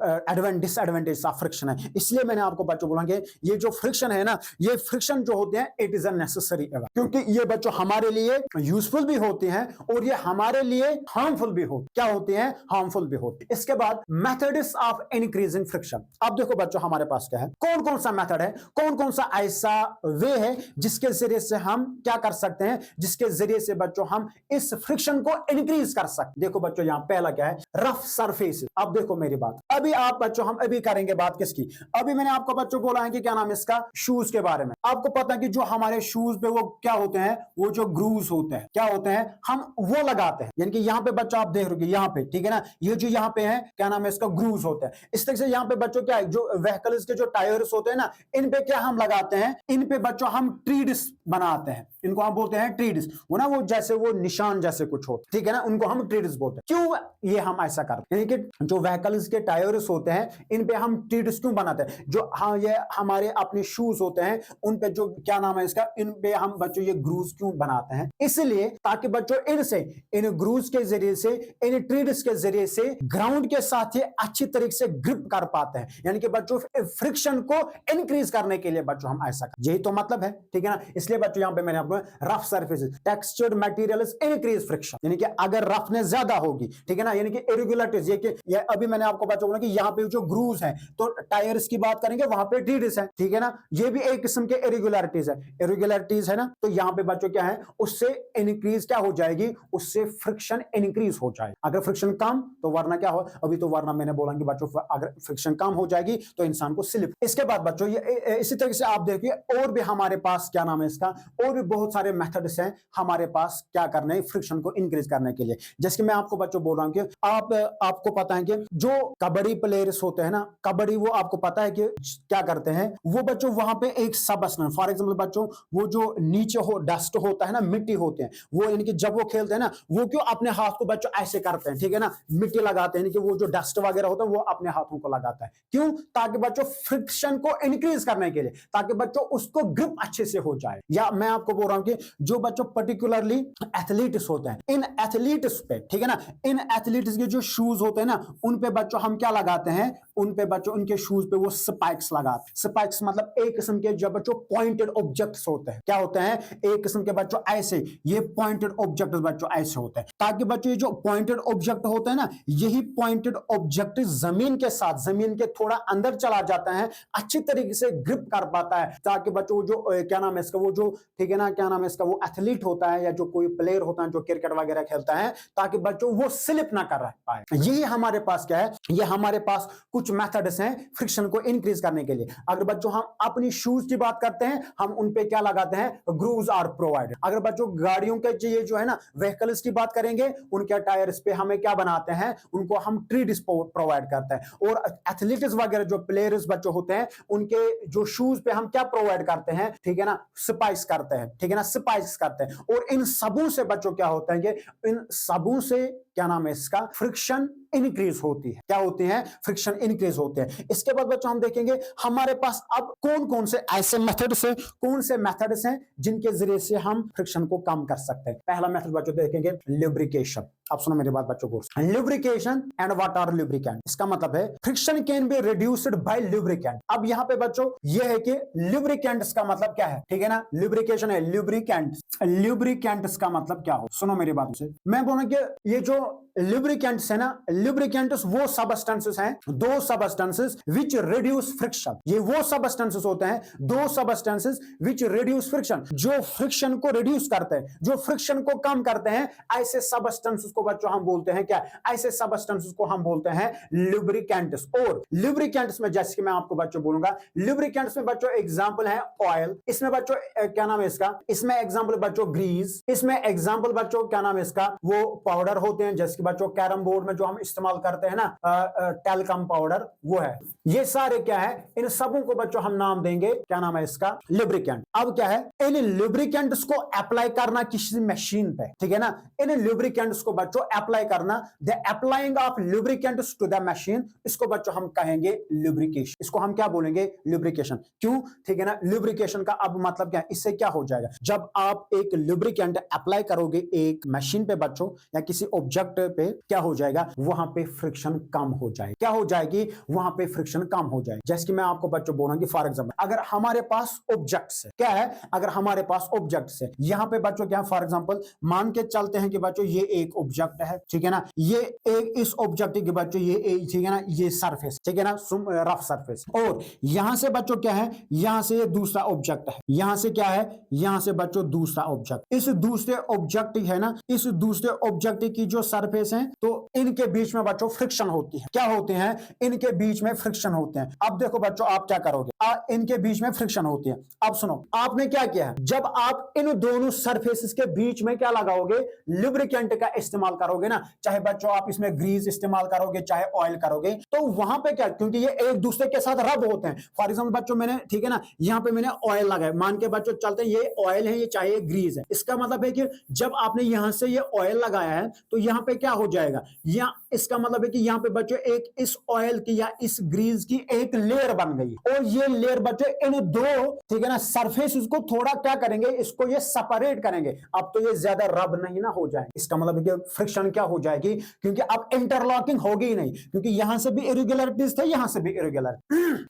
डिसएडवांटेज ऑफ फ्रिक्शन है। इसलिए मैंने आपको बच्चों बोलेंगे ये जो फ्रिक्शन है ना, ये फ्रिक्शन जो होते हैं इट इज अ नेसेसरी, क्योंकि ये बच्चों हमारे लिए यूजफुल भी होते हैं और ये हमारे लिए हार्मफुल भी होते, क्या होते हैं, हार्मफुल भी होते। इसके बाद मेथड्स ऑफ इंक्रीजिंग फ्रिक्शन। अब देखो बच्चों हमारे पास क्या है, कौन कौन सा मेथड है, कौन कौन सा ऐसा वे है जिसके जरिए से हम क्या कर सकते हैं, जिसके जरिए से बच्चों हम इस फ्रिक्शन को इंक्रीज कर सकते। देखो बच्चों यहां पहला क्या है, रफ सरफेस। अब देखो मेरी बात, अभी आप बच्चों हम अभी करेंगे बात किसकी, अभी मैंने आपको बच्चों बोला है कि क्या नाम है इसका, शूज के बारे में। आपको पता है कि जो हमारे शूज पे वो क्या होते हैं, वो जो ग्रूव्स होते हैं, क्या होते हैं, हम वो लगाते हैं। यानी कि यहां पे बच्चों आप देख रहे हो यहां पे, ठीक है ना, ये जो यहां पे है क्या नाम है इसका, ग्रूव्स होते हैं। इस तरह से यहां पे बच्चों क्या है, जो व्हीकल्स के जो टायर्स होते हैं ना, इन पे क्या हम लगाते हैं, इन पे बच्चों हम ट्रीड्स बनाते हैं, इनको हम बोलते हैं ट्रीड्स, वो ना वो जैसे वो निशान जैसे कुछ हो, ठीक है ना, उनको हम ट्रीड्स बोलते हैं। क्यों ये हम ऐसा करते हैं, यानी कि जो व्हीकल्स के टायर्स होते हैं इन पे हम ट्रीड्स क्यों बनाते हैं, जो हाँ ये हमारे अपने शूज होते हैं उन पे जो क्या नाम है इसका, इन पे हम बच्चों ये ग्रूव्स क्यों बनाते हैं, इसलिए ताकि बच्चों इनसे, इन ग्रूव्स के जरिए से, इन ट्रीड्स के जरिए से ग्राउंड के साथ ये अच्छी तरीके से ग्रिप कर पाते हैं, यानी कि बच्चों फ्रिक्शन को इंक्रीज करने के लिए बच्चों हम ऐसा करते हैं, यही तो मतलब है, ठीक है ना। इसलिए बच्चों यहां पे मैंने आपको rough surfaces textured materials increase friction, यानी कि अगर रफनेस ज्यादा होगी, ठीक है ना, यानी कि इरेगुलरिटीज, ये अभी मैंने आपको बच्चों बोला कि यहां पे जो ग्रूव्स हैं तो टायर्स की बात करेंगे वहां पे ट्रीड्स है, ठीक है ना, ये भी एक किस्म के इरेगुलरिटीज है ना, तो यहां पे बच्चों क्या है, उससे इंक्रीज क्या हो जाएगी, उससे फ्रिक्शन इंक्रीज हो जाएगी। अगर फ्रिक्शन कम तो वरना क्या हो, अभी तो वरना मैंने बोला कि बच्चों अगर फ्रिक्शन कम हो जाएगी तो इंसान को स्लिप। इसके बाद बच्चों ये इसी तरीके से आप देखिए और भी हमारे पास क्या नाम है इसका, और भी बहुत सारे मेथड्स हैं हमारे पास क्या करने, फ्रिक्शन को इंक्रीज करने के लिए। जैसे कि मैं आपको बच्चों बोल रहा हूं कि आपको पता है कि जो कबड्डी प्लेयर्स होते हैं ना, कबड्डी वो आपको पता है कि क्या करते हैं वो बच्चों, वहां पे एक सबस्टेंस, फॉर एग्जांपल बच्चों वो जो नीचे हो डस्ट होता है ना, मिट्टी होते हैं वो, यानी कि जब वो खेलते हैं ना वो क्यों अपने हाथ को बच्चों ऐसे करते हैं, ठीक है ना, मिट्टी लगाते हैं, कि वो जो डस्ट वगैरह होता है वो अपने हाथों को लगाता है, क्यों, ताकि बच्चों फ्रिक्शन को इंक्रीज करने के लिए, ताकि बच्चों उसको ग्रिप अच्छे से हो जाए। या मैं आपको बोल रहा हूं कि जो बच्चों पर्टिकुलरली एथलीट्स होते हैं, इन एथलीट्स पे, ठीक है ना, इन एथलीट्स के जो शूज होते हैं ना उन पे बच्चों हम क्या लगाते हैं, उन पे बच्चों उनके शूज पे वो स्पाइक्स लगाते हैं। स्पाइक्स मतलब एक किस्म के जब बच्चों पॉइंटेड ऑब्जेक्ट्स होते हैं, क्या होते हैं, एक किस्म के बच्चों ऐसे, ये पॉइंटेड ऑब्जेक्ट्स बच्चों ऐसे होते हैं, ताकि बच्चों ये जो पॉइंटेड ऑब्जेक्ट होते हैं ना, यही पॉइंटेड ऑब्जेक्ट जमीन के साथ, जमीन के थोड़ा अंदर चला जाता है, अच्छी तरीके से ग्रिप कर पाता है, ताकि बच्चों जो क्या नाम है इसका, वो जो ठीक है ना, क्या नाम है इसका, वो एथलीट होता है या जो कोई प्लेयर होता है जो क्रिकेट वगैरह खेलता है, ताकि बच्चों वो स्लिप ना कर पाए। यही हमारे पास क्या है, ये हमारे पास कुछ मेथड्स हैं फ्रिक्शन को इंक्रीज करने के लिए। अगर बच्चों हम अपनी शूज की बात करते हैं, हम उन पे क्या लगाते हैं, ग्रूव्स आर प्रोवाइडेड। अगर बच्चों गाड़ियों के ये जो है ना व्हीकल्स की बात करेंगे, उनके टायर्स पे हमें क्या बनाते हैं, उनको हम ट्रीड्स प्रोवाइड करते हैं। और एथलीट्स वगैरह जो प्लेयर्स बच्चों होते हैं उनके जो शूज पे हम क्या प्रोवाइड करते हैं, ठीक है ना, स्पाइक्स करते हैं, ठीक है ना, स्पाइक्स करते हैं। और इन सबों से बच्चों क्या होता है कि इन सबों से क्या नाम है इसका, फ्रिक्शन इंक्रीज होती है। क्या होती है, फ्रिक्शन इंक्रीज होते हैं। इसके बाद बच्चों हम देखेंगे हमारे पास अब कौन कौन से ऐसे मेथड्स हैं, कौन से मेथड्स हैं जिनके जरिए से हम फ्रिक्शन को कम कर सकते हैं। पहला मेथड बच्चों देखेंगे लुब्रिकेशन। अब सुनो मेरी बात बच्चों को, lubrication and what are lubricant, इसका मतलब है friction can be reduced by lubricant. अब यहाँ पे बच्चों ये है कि लुब्रिकेंट्स का मतलब क्या है, ठीक है ना, लुब्रिकेशन है लुब्रिकेंट्स, लुब्रिकेंट्स का मतलब क्या हो, सुनो मेरी बात से, मैं बोलूं कि ये जो लुब्रिकेंट्स है ना, लुब्रिकेंट्स वो सबस्टेंसेस हैं, दो सबस्टेंसेस विच रिड्यूस फ्रिक्शन। ये वो सबस्टेंसेस होते हैं, दो सबस्टेंसेस विच रिड्यूस फ्रिक्शन, जो फ्रिक्शन को रिड्यूस करते हैं, जो फ्रिक्शन को कम करते हैं। ऐसे सबस्टेंसेस को बच्चों हम बोलते हैं क्या, ऐसे सबस्टेंसेस को हम बोलते हैं लुब्रिकेंट्स। और लुब्रिकेंट्स में जैसे कि मैं आपको बच्चों बोलूंगा, लुब्रिकेंट्स में बच्चों एग्जांपल है ऑयल, इसमें बच्चों क्या नाम है इसका, इसमें एग्जांपल बच्चों ग्रीस, इसमें एग्जांपल बच्चों क्या नाम है इसका, वो पाउडर होते हैं, जैसे बच्चों कैरम बोर्ड में जो हम इस्तेमाल करते हैं ना टेलकम पाउडर, वो है। ये सारे क्या है, इन सबों को बच्चों हम नाम देंगे क्या नाम है इसका, लुब्रिकेंट। अब क्या है, इन लुब्रिकेंट्स को अप्लाई करना किसी मशीन पे, ठीक है ना, इन लुब्रिकेंट्स को बच्चों अप्लाई करना, the applying of lubricants to the machine, इसको बच्चों हम कहेंगे लुब्रिकेशन। इसको हम क्या बोलेंगे, लुब्रिकेशन। क्यों, ठीक है ना, लुब्रिकेशन का अब मतलब क्या है, इससे क्या हो जाएगा, जब आप एक लुब्रिकेंट अप्लाई करोगे एक मशीन पे बच्चों या किसी ऑब्जेक्ट पे, क्या हो जाएगा, वहां पे फ्रिक्शन कम हो जाएगी। क्या हो जाएगी, वहां पे फ्रिक्शन कम हो जाएगी। जैसे कि मैं आपको बच्चों बोल रहा हूं कि फॉर एग्जांपल अगर हमारे पास ऑब्जेक्ट्स है, क्या है, अगर हमारे पास ऑब्जेक्ट्स है, यहां पे बच्चों क्या, फॉर एग्जांपल मान के चलते हैं कि बच्चों ये एक ऑब्जेक्ट है, ठीक है ना, ये एक इस ऑब्जेक्ट के बच्चों ये एक, ठीक है ना, ये सरफेस, ठीक है ना, रफ सरफेस। और यहां से बच्चों क्या है, यहां से ये दूसरा ऑब्जेक्ट है, यहां से क्या है, यहां से बच्चों दूसरा ऑब्जेक्ट। इस दूसरे ऑब्जेक्ट है ना, इस दूसरे ऑब्जेक्ट की जो सरफेस हैं तो इनके बीच में बच्चों फ्रिक्शन होती है। क्या होते हैं? इनके बीच में फ्रिक्शन होते हैं। अब देखो बच्चों आप क्या करोगे, इनके बीच में फ्रिक्शन होती है। अब सुनो, आपने क्या किया है, जब आप इन दोनों सरफेसेस के बीच में क्या लगाओगे, लुब्रिकेंट का इस्तेमाल करोगे ना, चाहे बच्चों आप इसमें ग्रीस इस्तेमाल करोगे चाहे ऑयल करोगे, तो वहां पे क्या, क्योंकि ये एक दूसरे के साथ रब होते हैं। फॉर एग्जाम्पल बच्चों मैंने, ठीक है ना, यहाँ पे मैंने ऑयल लगाया, मान के बच्चों चलते हैं ये ऑयल है, ये चाहे ये ग्रीस है। इसका मतलब है कि जब आपने यहां से ये ऑयल लगाया है तो यहाँ पे क्या हो जाएगा, या इसका मतलब है कि यहाँ पे बच्चों एक इस ऑयल की या इस ग्रीस की एक लेयर बन गई, और ये लेयर बच्चों इन दो, ठीक है ना, सरफेस इसको थोड़ा क्या करेंगे, इसको ये सेपरेट करेंगे। अब तो ये ज्यादा रब नहीं ना हो जाए, इसका मतलब है कि फ्रिक्शन क्या हो जाएगी, क्योंकि अब इंटरलॉकिंग होगी ही नहीं, क्योंकि यहां से भी इरेगुलरिटीज थे, यहां से भी इरेगुलर,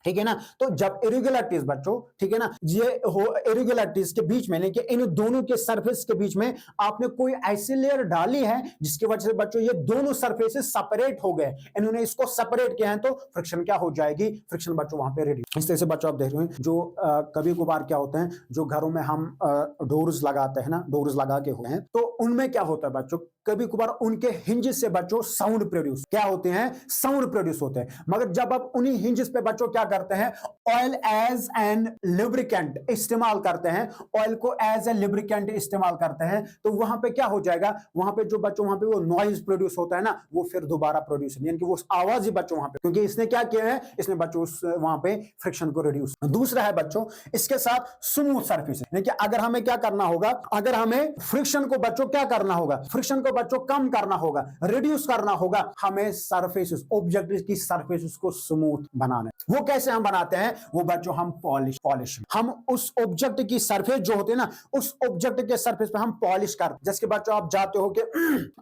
ठीक है ना। तो जब इरेगुलरिटीज बच्चों, ठीक है ना, ये हो इरेगुलरिटीज के बीच में, लेकिन इन दोनों के सरफेस के बीच में आपने कोई ऐसी लेयर डाली है जिसकी वजह से बच्चों ये दोनों सरफेसेस सेपरेट हो गए, इन्होंने इसको सेपरेट किया है, तो फ्रिक्शन क्या हो जाएगी, फ्रिक्शन बच्चों वहां पे रिड्यूस। इस तरह से बच्चों आप देख रहे हैं जो कभी कभार क्या होते हैं, जो घरों में हम डोर्स लगाते हैं ना, डोर्स लगा के हुए हैं, तो उनमें क्या होता है बच्चों, कभी कभार उनके हिंजेस से बच्चों साउंड प्रोड्यूस क्या होते हैं, साउंड प्रोड्यूस होते हैं। मगर जब आप उन्हीं हिंजेस पे बच्चों क्या करते हैं, ऑयल एज एन लुब्रिकेंट इस्तेमाल करते हैं, ऑयल को एज ए लुब्रिकेंट इस्तेमाल करते हैं, तो वहां पे क्या हो जाएगा, वहां पे जो बच्चों वहां पे वो नॉइज प्रोड्यूस होता है ना, वो फिर दोबारा प्रोड्यूस नहीं, यानी कि वो आवाज ही बच्चों वहां पे, क्योंकि इसने क्या किया है, इसने बच्चों वहां पे फ्रिक्शन को रिड्यूस। दूसरा है बच्चों इसके साथ स्मूथ सरफेस, यानी कि अगर हमें क्या करना होगा, अगर हमें फ्रिक्शन को बच्चों क्या करना होगा, फ्रिक्शन को बच्चों कम करना होगा, रिड्यूस करना होगा, हमें सरफेसेस, ऑब्जेक्ट की सरफेसेस को स्मूथ बनाना है। वो कैसे हम बनाते हैं, वो बच्चों हम पॉलिश हम उस ऑब्जेक्ट की सरफेस जो होती है ना, उस ऑब्जेक्ट के सरफेस पे हम पॉलिश कर, जैसे बच्चों आप जाते हो कि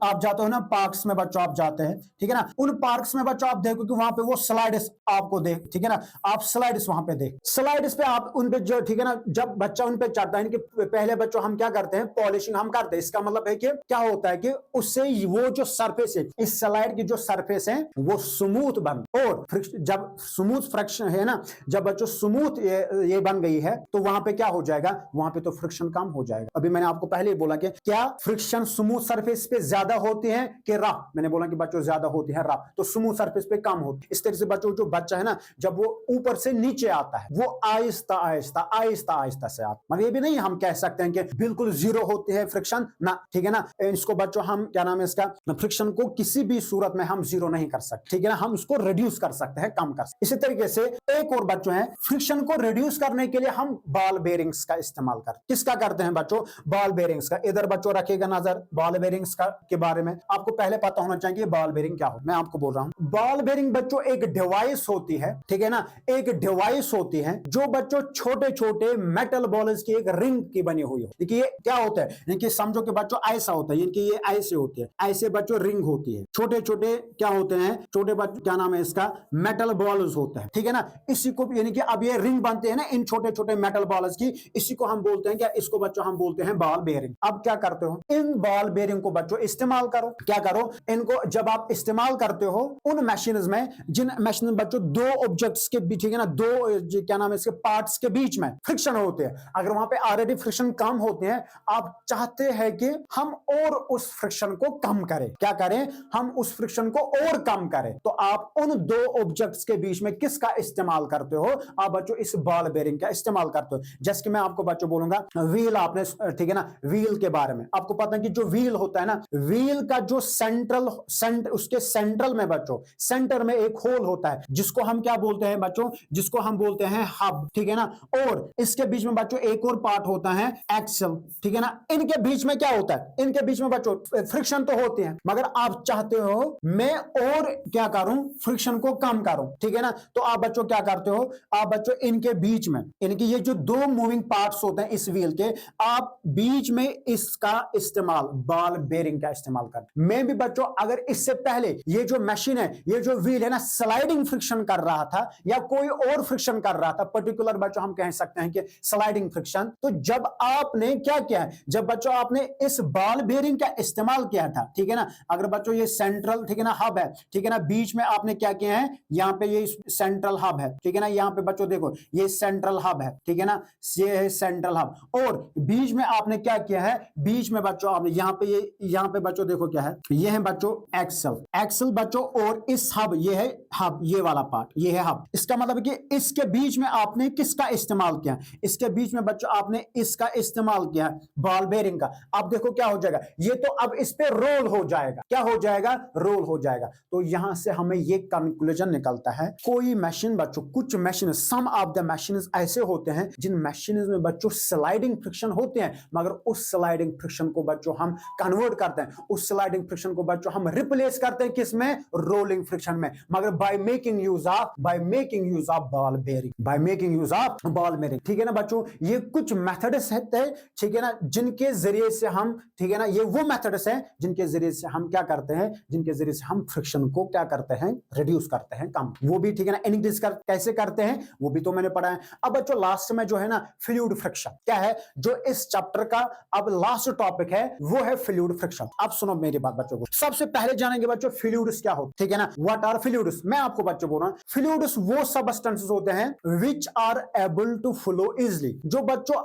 आप जाते हो ना पार्क्स में बच्चों, आप जाते हैं, ठीक है ना, उन पार्क्स में बच्चों आप देखो कि वहां पे वो स्लाइड्स आपको देख, ठीक है ना, आप स्लाइड्स वहां पे देख, स्लाइड्स पे आप उन पे जो, ठीक है ना, जब बच्चा उन पे चढ़ता है, इनके पहले बच्चों हम क्या करते हैं, पॉलिशिंग हम करते हैं। इसका मतलब है कि क्या होता है कि उससे वो जो सरफेस है, इस स्लाइड की जो सरफेस है वो स्मूथ बन, और जब स्मूथ फ्रिक्शन है ना, जब बच्चों स्मूथ ये बन गई है, तो वहां पे क्या हो जाएगा, वहां पे तो फ्रिक्शन कम हो जाएगा। अभी मैंने आपको पहले ही बोला कि क्या फ्रिक्शन स्मूथ सरफेस पे ज्यादा होती है कि रफ, मैंने बोला कि बच्चों ज्यादा होती है रफ, तो स्मूथ सरफेस पे कम होती है। इस तरह से बच्चों जो बच्चा है ना, जब वो ऊपर से नीचे आता है, वो आहिस्ता आहिस्ता आहिस्ता आहिस्ता से आता, मगर ये भी नहीं हम कह सकते हैं कि बिल्कुल जीरो होती है फ्रिक्शन ना, ठीक है ना। इसको बच्चों हम क्या नाम है इसका, फ्रिक्शन को किसी भी सूरत में हम जीरो नहीं कर सकते, ठीक है ना, हम इसको रिड्यूस कर सकते हैं, कम कर सकते। इसी तरीके से एक और बच्चों है, फ्रिक्शन को रिड्यूस करने के लिए हम बॉल बेरिंग्स का इस्तेमाल करते हैं। किसका करते हैं बच्चों, बॉल बेरिंग्स का। इधर बच्चों रखिएगा नजर बॉल बेरिंग्स का के बारे में, आपको पहले पता होना चाहिए बॉल बेरिंग क्या हो। मैं आपको बोल रहा हूं, बॉल बेरिंग बच्चों एक डिवाइस होती है, ठीक है ना, एक डिवाइस होती है जो बच्चों छोटे छोटे मेटल बॉल्स की एक रिंग की बनी हुई हो। देखिए ये क्या होता है, यानी समझो कि बच्चों ऐसा होता है, यानी कि ये ऐसे होती है, ऐसे बच्चों रिंग होती है, छोटे छोटे क्या होते हैं, छोटे बच्चों क्या नाम है इसका, मेटल बॉल्स होता है, ठीक है ना। इसी को यानी कि अब ये रिंग बनते हैं ना इन छोटे छोटे मेटल बॉल्स की, इसी को हम बोलते हैं क्या, इसको बच्चों हम बोलते हैं बॉल बेरिंग। अब क्या करते हो, इन बॉल बेरिंग को बच्चों इस्तेमाल करो, क्या करो, इनको जब आप इस्तेमाल करते हो उन मशीन में, जिन मशीन में बच्चों दो ऑब्जेक्ट्स के बीच, ठीक है ना, दो क्या नाम है इसके पार्ट्स के बीच में फ्रिक्शन होते हैं, अगर वहां पे ऑलरेडी फ्रिक्शन कम होते हैं, आप चाहते हैं कि हम और उस फ्रिक्शन को कम करें, क्या करें, हम उस फ्रिक्शन को और कम करें, तो आप उन दो ऑब्जेक्ट्स के बीच में किसका इस्तेमाल करते हो, आप बच्चों इस बॉल बेरिंग का इस्तेमाल करते हो। जैसे कि मैं आपको बच्चों बोलूंगा व्हील, आपने ठीक है ना, व्हील के बारे में आपको पता है कि जो व्हील होता है ना, व्हील का जो उसके सेंट्रल में बच्चों, सेंटर में एक होल होता है जिसको हम क्या बोलते हैं बच्चों, जिसको हम बोलते हैं हब, ठीक है ना, और इसके बीच में बच्चों एक और पार्ट होता है एक्सल, ठीक है ना। इनके बीच में क्या होता है, इनके बीच में बच्चों फ्रिक्शन तो होती है, मगर आप चाहते हो मैं और क्या करूं, फ्रिक्शन को कम करूं, ठीक है ना, तो आप बच्चों क्या करते हो, आप बच्चों इनके बीच में, इनकी ये जो दो मूविंग पार्ट्स होते हैं इस व्हील के, आप बीच में इसका इस्तेमाल बॉल बेरिंग का इस्तेमाल कर। मैं भी बच्चों अगर इससे पहले ये जो मशीन है, ये जो व्हील है ना, स्लाइडिंग फ्रिक्शन कर रहा था या कोई और फ्रिक्शन कर रहा था, पर्टिकुलर बच्चों हम कह सकते हैं कि स्लाइडिंग फ्रिक्शन, तो जब आपने क्या किया है, जब बच्चों आपने इस बॉल बेरिंग का इस्तेमाल इस्तेमाल किया था, ठीक है ना। अगर बच्चों ये सेंट्रल, ठीक है ना, हब है, ठीक है ना, बीच में आपने क्या किया है, यहाँ पे ये सेंट्रल हब है, ठीक है ना, यहाँ पे बच्चों देखो ये सेंट्रल हब है, ठीक है ना, ये है सेंट्रल हब, और बीच में आपने क्या किया है, बीच में बच्चों आपने यहाँ पे ये, यहाँ पे बच्चों देखो क्या है, ये है बच्चों एक्सल, एक्सल बच्चों, और इस हब, ये है हब, ये वाला पार्ट, ये है हब। इसका मतलब कि इसके बीच में आपने किसका इस्तेमाल किया, इसके बीच में बच्चों आपने इसका इस्तेमाल किया, बॉल बेरिंग का। अब देखो क्या हो जाएगा, ये तो अब इस पे रोल हो जाएगा, क्या हो जाएगा, रोल हो जाएगा। तो यहां से हमें ये कंक्लूजन निकलता है, कोई मशीन बच्चों, कुछ machine, some of the machine ऐसे होते हैं जिन मशीन में बच्चों स्लाइडिंग फ्रिक्शन होते हैं, मगर उस स्लाइडिंग फ्रिक्शन को बच्चों हम कन्वर्ट करते हैं, उस स्लाइडिंग फ्रिक्शन को बच्चों हम रिप्लेस करते हैं किसमें, रोलिंग फ्रिक्शन में, मगर by making use of ball bearing, by making use of ball bearing, ठीक है ना बच्चों। ये कुछ मेथड्स हैं, ठीक है ना, जिनके जरिए से हम, ठीक है ना, ये वो मेथड्स हैं जिनके जरिए से हम क्या करते हैं, जिनके जरिए से हम फ्रिक्शन को क्या करते हैं, रिड्यूस करते हैं, कम, वो भी, ठीक है ना, इंक्रीज कैसे करते हैं वो भी तो मैंने पढ़ा है। अब बच्चों लास्ट में जो है ना फ्लूइड फ्रिक्शन क्या है, जो इस चैप्टर का अब लास्ट टॉपिक है वो है फ्लूइड फ्रिक्शन। अब सुनो मेरी बात बच्चों को, सबसे पहले जानेंगे बच्चों फ्लूइड्स क्या होते, ठीक है ना, व्हाट आर फ्लूइड्स। मैं आपको बच्चों बोल रहा हूं, फ्लूइड्स वो सबस्टेंसेस होते हैं which are able to flow easily, जो बच्चों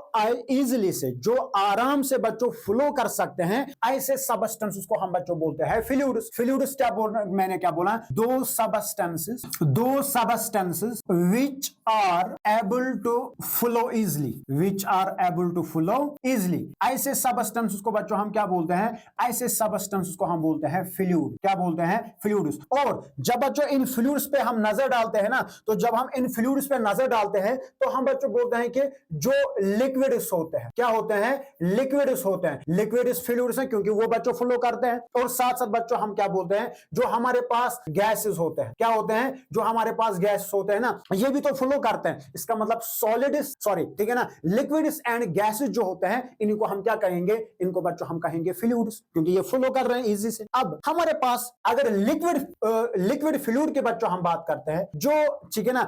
इजिली से, जो आराम से बच्चों फ्लो कर सकते हैं, ऐसे सबस्टेंसेस को हम बच्चों बोलते हैं फ्लूइड्स। फ्लूइड्स क्या बोल रहा, मैंने क्या बोला, दो substances which are able to flow easily, which are able to flow easily, ऐसे सबस्टेंसेस को बच्चों हम क्या बोलते हैं, ऐसे सबस्टेंसेस को हम बोलते हैं फ्लूइड, क्या बोलते हैं, फ्लूइड्स। और जब बच्चों इन फ्लूइड्स पे हम नजर डालते हैं ना, तो जब हम इन फ्लूइड्स पे नजर डालते हैं तो हम बच्चों बोलते हैं कि जो लिक्विड्स होते हैं, क्या होते हैं, लिक्विड्स होते हैं, लिक्विड्स फ्लूइड्स हैं क्योंकि वो बच्चों फ्लो करते हैं। और साथ साथ बच्चों हम क्या बोलते हैं, जो हमारे पास गैसेस होते हैं, क्या होते हैं, जो हमारे पास गैस होते हैं ना, ये भी तो फ्लो करते हैं। इसका मतलब सॉलिड्स, सॉरी, ठीक है ना, लिक्विड्स एंड गैसेस जो होते हैं, इनको हम क्या कहेंगे, इनको बच्चों हम कहेंगे फ्लूइड्स, क्योंकि ये फ्लो कर रहे हैं इजी से। अब हमारे पास अगर लिक्विड फ्लूइड के बच्चों हम बात करते हैं, जो, ठीक है ना,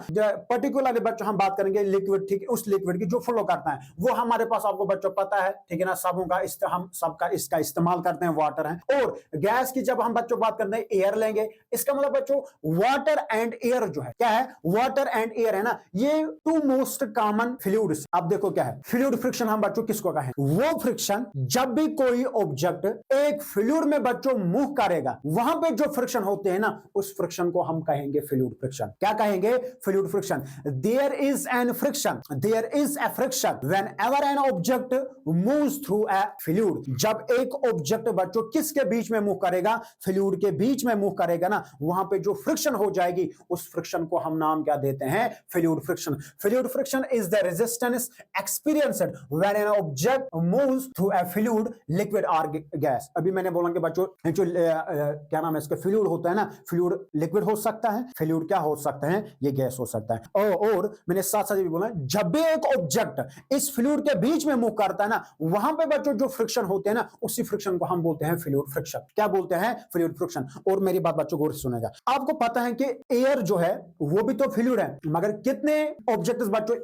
पर्टिकुलरली बच्चों हम बात करेंगे लिक्विड, ठीक है, उस लिक्विड की जो फ्लो करता है, वो हमारे पास आपको बच्चों पता है, ठीक है ना, सबों का हम सबका इसका इस्तेमाल करते हैं, वाटर है। और गैस की जब हम बच्चों बात करते हैं, एयर लेंगे, इसका मतलब बच्चों वाटर एंड एयर जो है, क्या है, वाटर एंड एयर है ना, ये टू मोस्ट कॉमन फ्लूइड्स। अब देखो क्या है फ्लूइड फ्रिक्शन, हम बच्चों किसको कहें, वो फ्रिक्शन जब भी कोई ऑब्जेक्ट एक फ्लूइड में बच्चों मूव करेगा, वहां पे जो फ्रिक्शन होते हैं ना, उस फ्रिक्शन को हम कहेंगे फ्लूइड फ्रिक्शन। क्या कहेंगे, fluid friction. There is an friction, there is a friction whenever an object moves through a fluid. जब एक ऑब्जेक्ट बच्चों किसके बीच में मूव करेगा, फ्लूइड के बीच में मूव करेगा ना, वहां पे जो फ्रिक्शन हो जाएगी, उस फ्रिक्शन को हम नाम क्या देते हैं, fluid friction. Fluid friction is the resistance experienced when an object moves through a fluid, liquid और गैस। अभी मैंने बोला कि बच्चों जो क्या नाम है इसका, फ्लूइड होता है ना, फ्लूइड लिक्विड हो सकता है, फ्लूइड क्या हो सकता है, ये गैस हो सकता है। और मैंने साथ साथ भी बोला, जब भी एक ऑब्जेक्ट इस फ्लूइड के बीच में मूव करता है ना, वहां पे बच्चों जो फ्रिक्शन होते हैं ना, उसी फ्रिक्शन को हम बोलते हैं फ्लूइड फ्रिक्शन। क्या बोलते हैं, फ्लूइड फ्रिक्शन। और मेरी बात बच्चों गौर से सुनेगा, आपको पता है कि एयर जो है वो भी तो फ्लूइड है, मगर कितने ऑब्जेक्ट्स बच्चों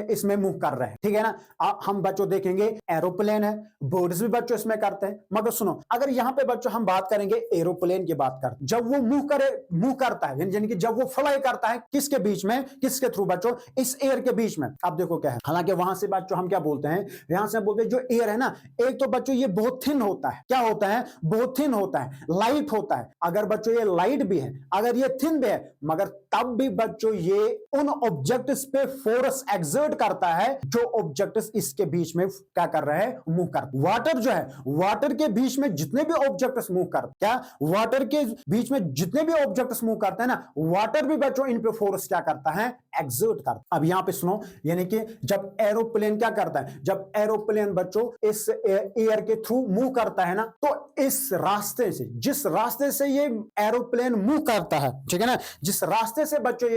इसमें मूव कर रहे हैं, ठीक है ना। हम बच्चों देखेंगे एरोप्लेन है, बर्ड्स भी बच्चों इसमें करते हैं। मगर सुनो, अगर यहां पे बच्चों हम बात करेंगे एरोप्लेन की बात करते, जब वो मूव करता है, यानी कि जब वो फ्लाई करता है, किसके बीच में, किसके थ्रू बच्चों, इस एयर के बीच में। अब देखो क्या है, हालांकि वहां से बच्चों हम क्या बोलते हैं, यहां से बोलते हैं जो एयर है ना, एक तो बच्चों ये बहुत थिन होता है, क्या होता है, बहुत थिन होता है, लाइट होता है। अगर बच्चों ये लाइट भी है, अगर ये थिन भी है, मगर तब भी बच्चों ये उन ऑब्जेक्ट्स पे फोर्स एक्सर्ट करता है जो ऑब्जेक्ट्स इसके बीच में क्या कर रहे हैं, मूव कर। वाटर जो है, वाटर के बीच में जितने भी ऑब्जेक्ट्स मूव कर, क्या वाटर के बीच में जितने भी ऑब्जेक्ट्स मूव करते हैं ना, वाटर भी बच्चों इन पे फोर्स क्या करता है, एक्सर्ट करता है। अब यहां पे सुनो, यानी कि जब एरोप्लेन क्या करता है, जब एरोप्लेन बच्चों इस एयर के थ्रू मूव करता है ना, तो इस रास्ते से, जिस रास्ते से ये एरोप्लेन मूव करता है, ठीक है ना, जिस रास्ते से बच्चों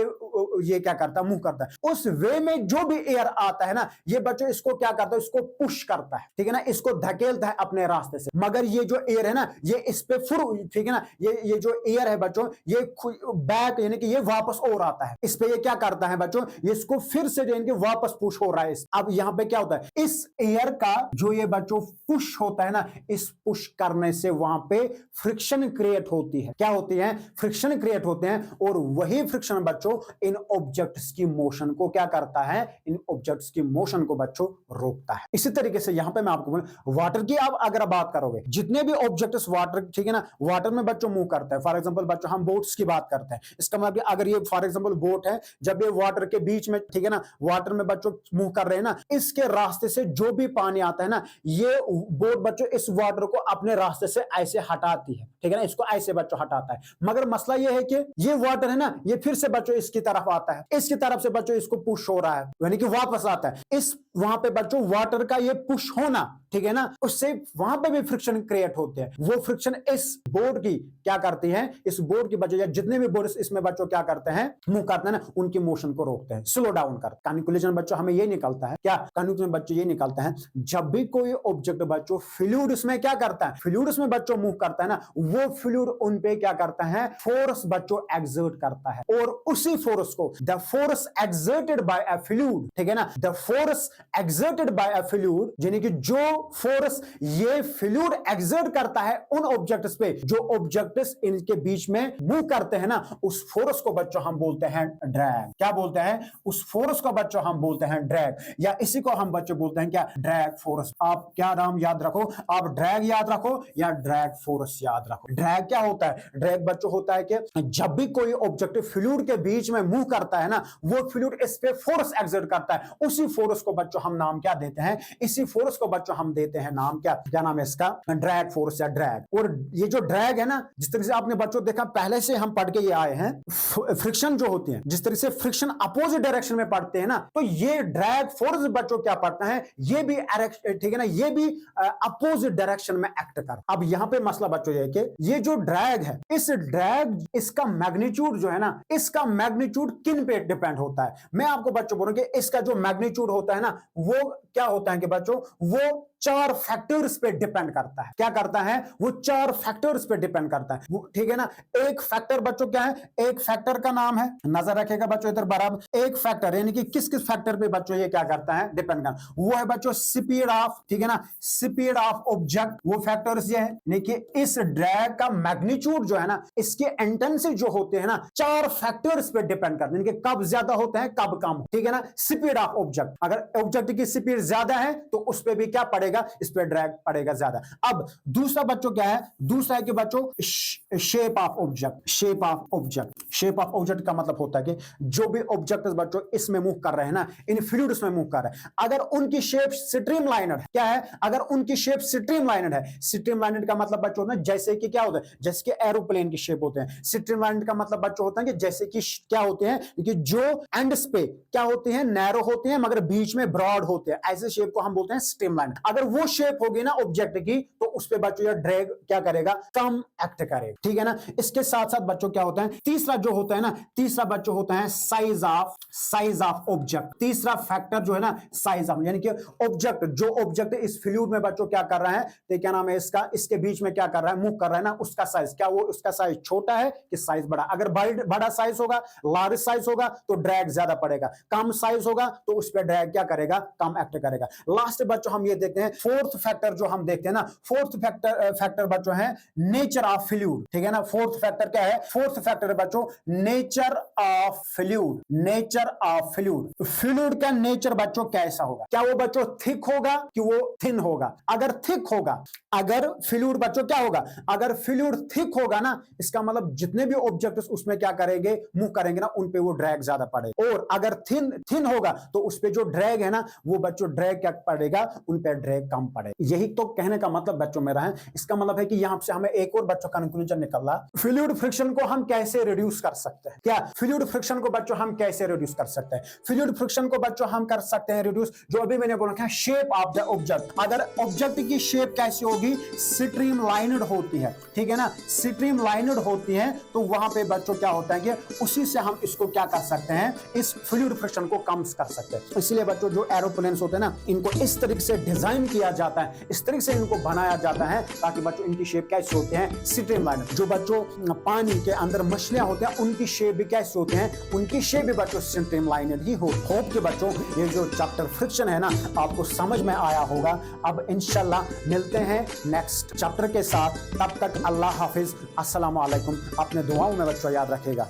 ये क्या करता है, मूव करता है, उस वे में जो भी एयर आता है ना, ये बच्चों इसको क्या करता है, इसको पुश करता है, ठीक है ना, इसको धकेलता है अपने रास्ते से। मगर ये जो एयर है ना, ये इस पे फिर, ठीक है ना, ये जो एयर है बच्चों, ये बैक, यानी कि ये वापस और आता है इस पे, ये क्या करता है बच्चों, ये इसको फिर से यानी कि वापस पुश हो रहा है। अब यहां पे क्या होता है, इस एयर का जो ये बच्चों पुश होता है ना, इस पुश करने से वहां पे फ्रिक्शन क्रिएट होती है। क्या होती है? फ्रिक्शन क्रिएट होते हैं, और वही फ्रिक्शन बच्चों इन ऑब्जेक्ट्स की मोशन को क्या करता है? इन ऑब्जेक्ट्स की मोशन को बच्चों रोकता है। इसी तरीके से यहां पे मैं आपको बोलूं, वाटर की आप अगर बात करोगे, जितने भी ऑब्जेक्ट्स वाटर, ठीक है ना, वाटर में बच्चों मूव करते हैं। फॉर एग्जांपल बच्चों हम बोट्स की बात करते हैं, इसका मतलब अगर ये फॉर एग्जांपल बोट है, जब ये वाटर के बीच में, ठीक है ना, वाटर में बच्चों मूव कर रहे हैं ना, इसके रास्ते से जो भी पानी आता है ना, ये बोट बच्चों इस वाटर को अपने रास्ते से ऐसे हटाती है, ठीक है ना, इसको ऐसे बच्चों हटाता है। मगर मसला ये है कि ये वाटर है ना, ये फिर से बच्चों इसकी तरफ आता है, इसकी तरफ से बच्चों इसको पुश हो रहा है, यानी कि वापस आता है। इस वहां पे बच्चों वाटर का ये पुश होना, ठीक है ना, उससे वहां पे भी फ्रिक्शन क्रिएट होते हैं। वो फ्रिक्शन इस बोर्ड की क्या करती है? इस बोर्ड की बच्चों या जितने भी बोर्ड इसमें बच्चों क्या करते हैं, मूव करते हैं ना, उनकी मोशन को रोकते हैं, स्लो डाउन करते हैं। कंक्लूजन बच्चों हमें ये निकलता है, क्या कंक्लूजन बच्चों ये निकलता है, जब भी कोई ऑब्जेक्ट बच्चों फ्लूइड उसमें क्या करता है, फ्लूइड उसमें बच्चों मूव करता है ना, वो फ्लूइड उन पे क्या करता है? फोर्स बच्चों एक्सर्ट करता है, और उसी फोर्स को the force exerted by a fluid, ठीक है ना, the force exerted by a fluid, यानी कि जो फोर्स ये फ्लूइड एक्सर्ट करता है उन ऑब्जेक्ट्स पे, जो ऑब्जेक्ट्स इनके बीच में मूव करते हैं ना, उस फोर्स को बच्चों हम बोलते हैं ड्रैग। क्या बोलते हैं? उस फोर्स को बच्चों हम बोलते हैं ड्रैग, या इसी को हम बच्चों बोलते हैं क्या? Drag force. आप क्या नाम याद रखो? आप ड्रैग याद रखो या ड्रैग फोर्स याद रखो। ड्रैग क्या होता है? ड्रैग बच्चों होता है कि जब भी कोई ऑब्जेक्ट फ्लूइड के बीच में मूव करता है ना, वो फ्लूइड इस पे फोर्स एक्सर्ट करता है, उसी फोर्स को बच्चों हम नाम क्या देते हैं? इसी फोर्स को बच्चों हम देते हैं नाम क्या नाम है इसका? ड्रैग फोर्स या ड्रैग। और ये जो ड्रैग है ना, जिस तरह से आपने बच्चों देखा, पहले से हम पढ़ के ये आए हैं, फ्रिक्शन जो होती है, जिस तरह से फ्रिक्शन अपोजिट डायरेक्शन में पढ़ते हैं ना, तो ये ड्रैग फोर्स बच्चों क्या पढ़ता है? ये भी, ठीक है ना, ये भी अपोजिट डायरेक्शन में एक्ट कर। अब यहां पे मसला बच्चों ये है कि ये जो ड्रैग है, इस ड्रैग, इसका मैग्नीट्यूड जो है ना, इसका मैग्नीट्यूड किन पे डिपेंड होता है? मैं आपको बच्चों बोलूं कि इसका जो मैग्नीट्यूड होता है ना, वो क्या होता है कि बच्चों, वो 4 फैक्टर्स पे डिपेंड करता है। क्या करता है? वो 4 फैक्टर्स पे डिपेंड करता है, ठीक है ना। एक फैक्टर बच्चों क्या है? एक फैक्टर का नाम है, नजर रखेगा बच्चों इधर बराबर, एक फैक्टर यानी कि किस किस फैक्टर पे बच्चों ये क्या करता है? डिपेंड करता है। वो है बच्चों स्पीड ऑफ, ठीक है ना, स्पीड ऑफ ऑब्जेक्ट। वो फैक्टर्स ये है, यानी कि इस ड्रैग का मैग्नीट्यूड जो है ना, इसके इंटेंसिटी जो होते हैं ना, 4 फैक्टर्स पे डिपेंड करते हैं, यानी कि कब ज्यादा होते हैं, कब कम, ठीक है ना। स्पीड ऑफ ऑब्जेक्ट, अगर ऑब्जेक्ट की स्पीड ज्यादा है तो उस पे भी क्या पड़ेगा? इस पे ड्रैग पड़ेगा ज्यादा। अब दूसरा बच्चों क्या है? दूसरा है कि बच्चों shape of object. Shape of object, shape of object का मतलब होता है कि जो भी ऑब्जेक्ट बच्चों इसमें मूव कर रहे हैं ना, इन फ्लूइड्स में मूव कर रहे हैं, अगर उनकी शेप स्ट्रीमलाइनड, क्या है? अगर उनकी शेप स्ट्रीमलाइनड है, स्ट्रीमलाइनड का मतलब बच्चों होता है जैसे कि क्या होता है? जैसे कि एरोप्लेन की शेप होते हैं। स्ट्रीमलाइनड का मतलब बच्चों होता है कि जैसे कि क्या होते हैं कि जो एंड्स पे क्या होते हैं? नैरो होते हैं, मगर बीच में ब्रॉड होते हैं, ऐसे शेप को हम बोलते हैं स्ट्रीमलाइनड। अगर वो शेप होगी ना ऑब्जेक्ट की, तो उस पे बच्चों या ड्रैग क्या करेगा? कम एक्ट करेगा, ठीक है ना। इसके साथ साथ बच्चों क्या होता है? तीसरा जो होता है ना, तीसरा बच्चों होता है साइज ऑफ ऑब्जेक्ट। तीसरा फैक्टर जो है ना, साइज ऑफ, यानी कि ऑब्जेक्ट, जो ऑब्जेक्ट इस फ्लूइड में बच्चों क्या कर रहा है, तो क्या नाम है इसका? इसके बीच में क्या कर रहा है? मूव कर रहा है ना, उसका साइज क्या, वो उसका साइज छोटा है कि साइज बड़ा? अगर बड़ा साइज होगा, लार्ज साइज होगा, तो ड्रैग ज्यादा पड़ेगा। कम साइज होगा तो उस पर ड्रैग क्या करेगा? कम एक्ट करेगा। लास्ट बच्चों हम ये देखते हैं, फोर्थ फैक्टर जो हम देखते हैं ना, फोर्थ फैक्टर बच्चों है नेचर ऑफ फ्लूइड, ठीक है ना। फोर्थ फैक्टर क्या है? फोर्थ फैक्टर बच्चों nature of fluid. Nature of fluid, fluid का नेचर बच्चों कैसा होगा? क्या वो बच्चों थिक होगा कि वो थिन होगा? अगर थिक होगा, अगर फ्लूइड बच्चों क्या होगा? अगर फ्लूइड थिक होगा ना, इसका मतलब जितने भी ऑब्जेक्ट्स उसमें क्या करेंगे? मूव करेंगे ना, उन पे वो ड्रैग ज्यादा पड़ेगा। और अगर थिन होगा तो उस पे जो ड्रैग है ना, वो बच्चों ड्रैग क्या पड़ेगा? उन पे ड्रैग कम पड़ेगा। यही तो कहने का मतलब बच्चों मेरा है। इसका मतलब है कि यहां से हमें एक और बच्चों का कंक्लूजन निकला, फ्लूइड फ्रिक्शन को हम कैसे रिड्यूस कर सकते हैं? क्या फ्लूइड फ्रिक्शन को बच्चों हम कैसे रिड्यूस कर सकते हैं? फ्लूइड फ्रिक्शन को बच्चों हम कर सकते हैं रिड्यूस, जो अभी मैंने बोला था, शेप ऑफ द ऑब्जेक्ट। अगर ऑब्जेक्ट की शेप कैसी होगी? स्ट्रीमलाइनड होती है, ठीक है ना, स्ट्रीमलाइनड होती है, तो वहां पे बच्चों क्या होता है कि उसी से हम इसको क्या कर सकते हैं? इस फ्लूइड फ्रिक्शन को कम कर सकते हैं। इसलिए बच्चों जो एरोप्लेन्स होते हैं ना, इनको इस तरीके से डिजाइन किया जाता है, इस तरीके से इनको बनाया जाता है ताकि बच्चों इनकी शेप कैसे होते हैं? स्ट्रीमलाइन। जो बच्चों पानी के अंदर मछलियां होते हैं या उनकी शेप भी कैसे होते हैं, उनकी शेप भी बच्चों स्ट्रीमलाइन्ड ही हो। होप के बच्चों ये जो चैप्टर फ्रिक्शन है ना आपको समझ में आया होगा। अब इंशाल्लाह मिलते हैं नेक्स्ट चैप्टर के साथ, तब तक अल्लाह हाफिज, अस्सलाम वालेकुम। अपने दुआओं में बच्चों याद रखेगा।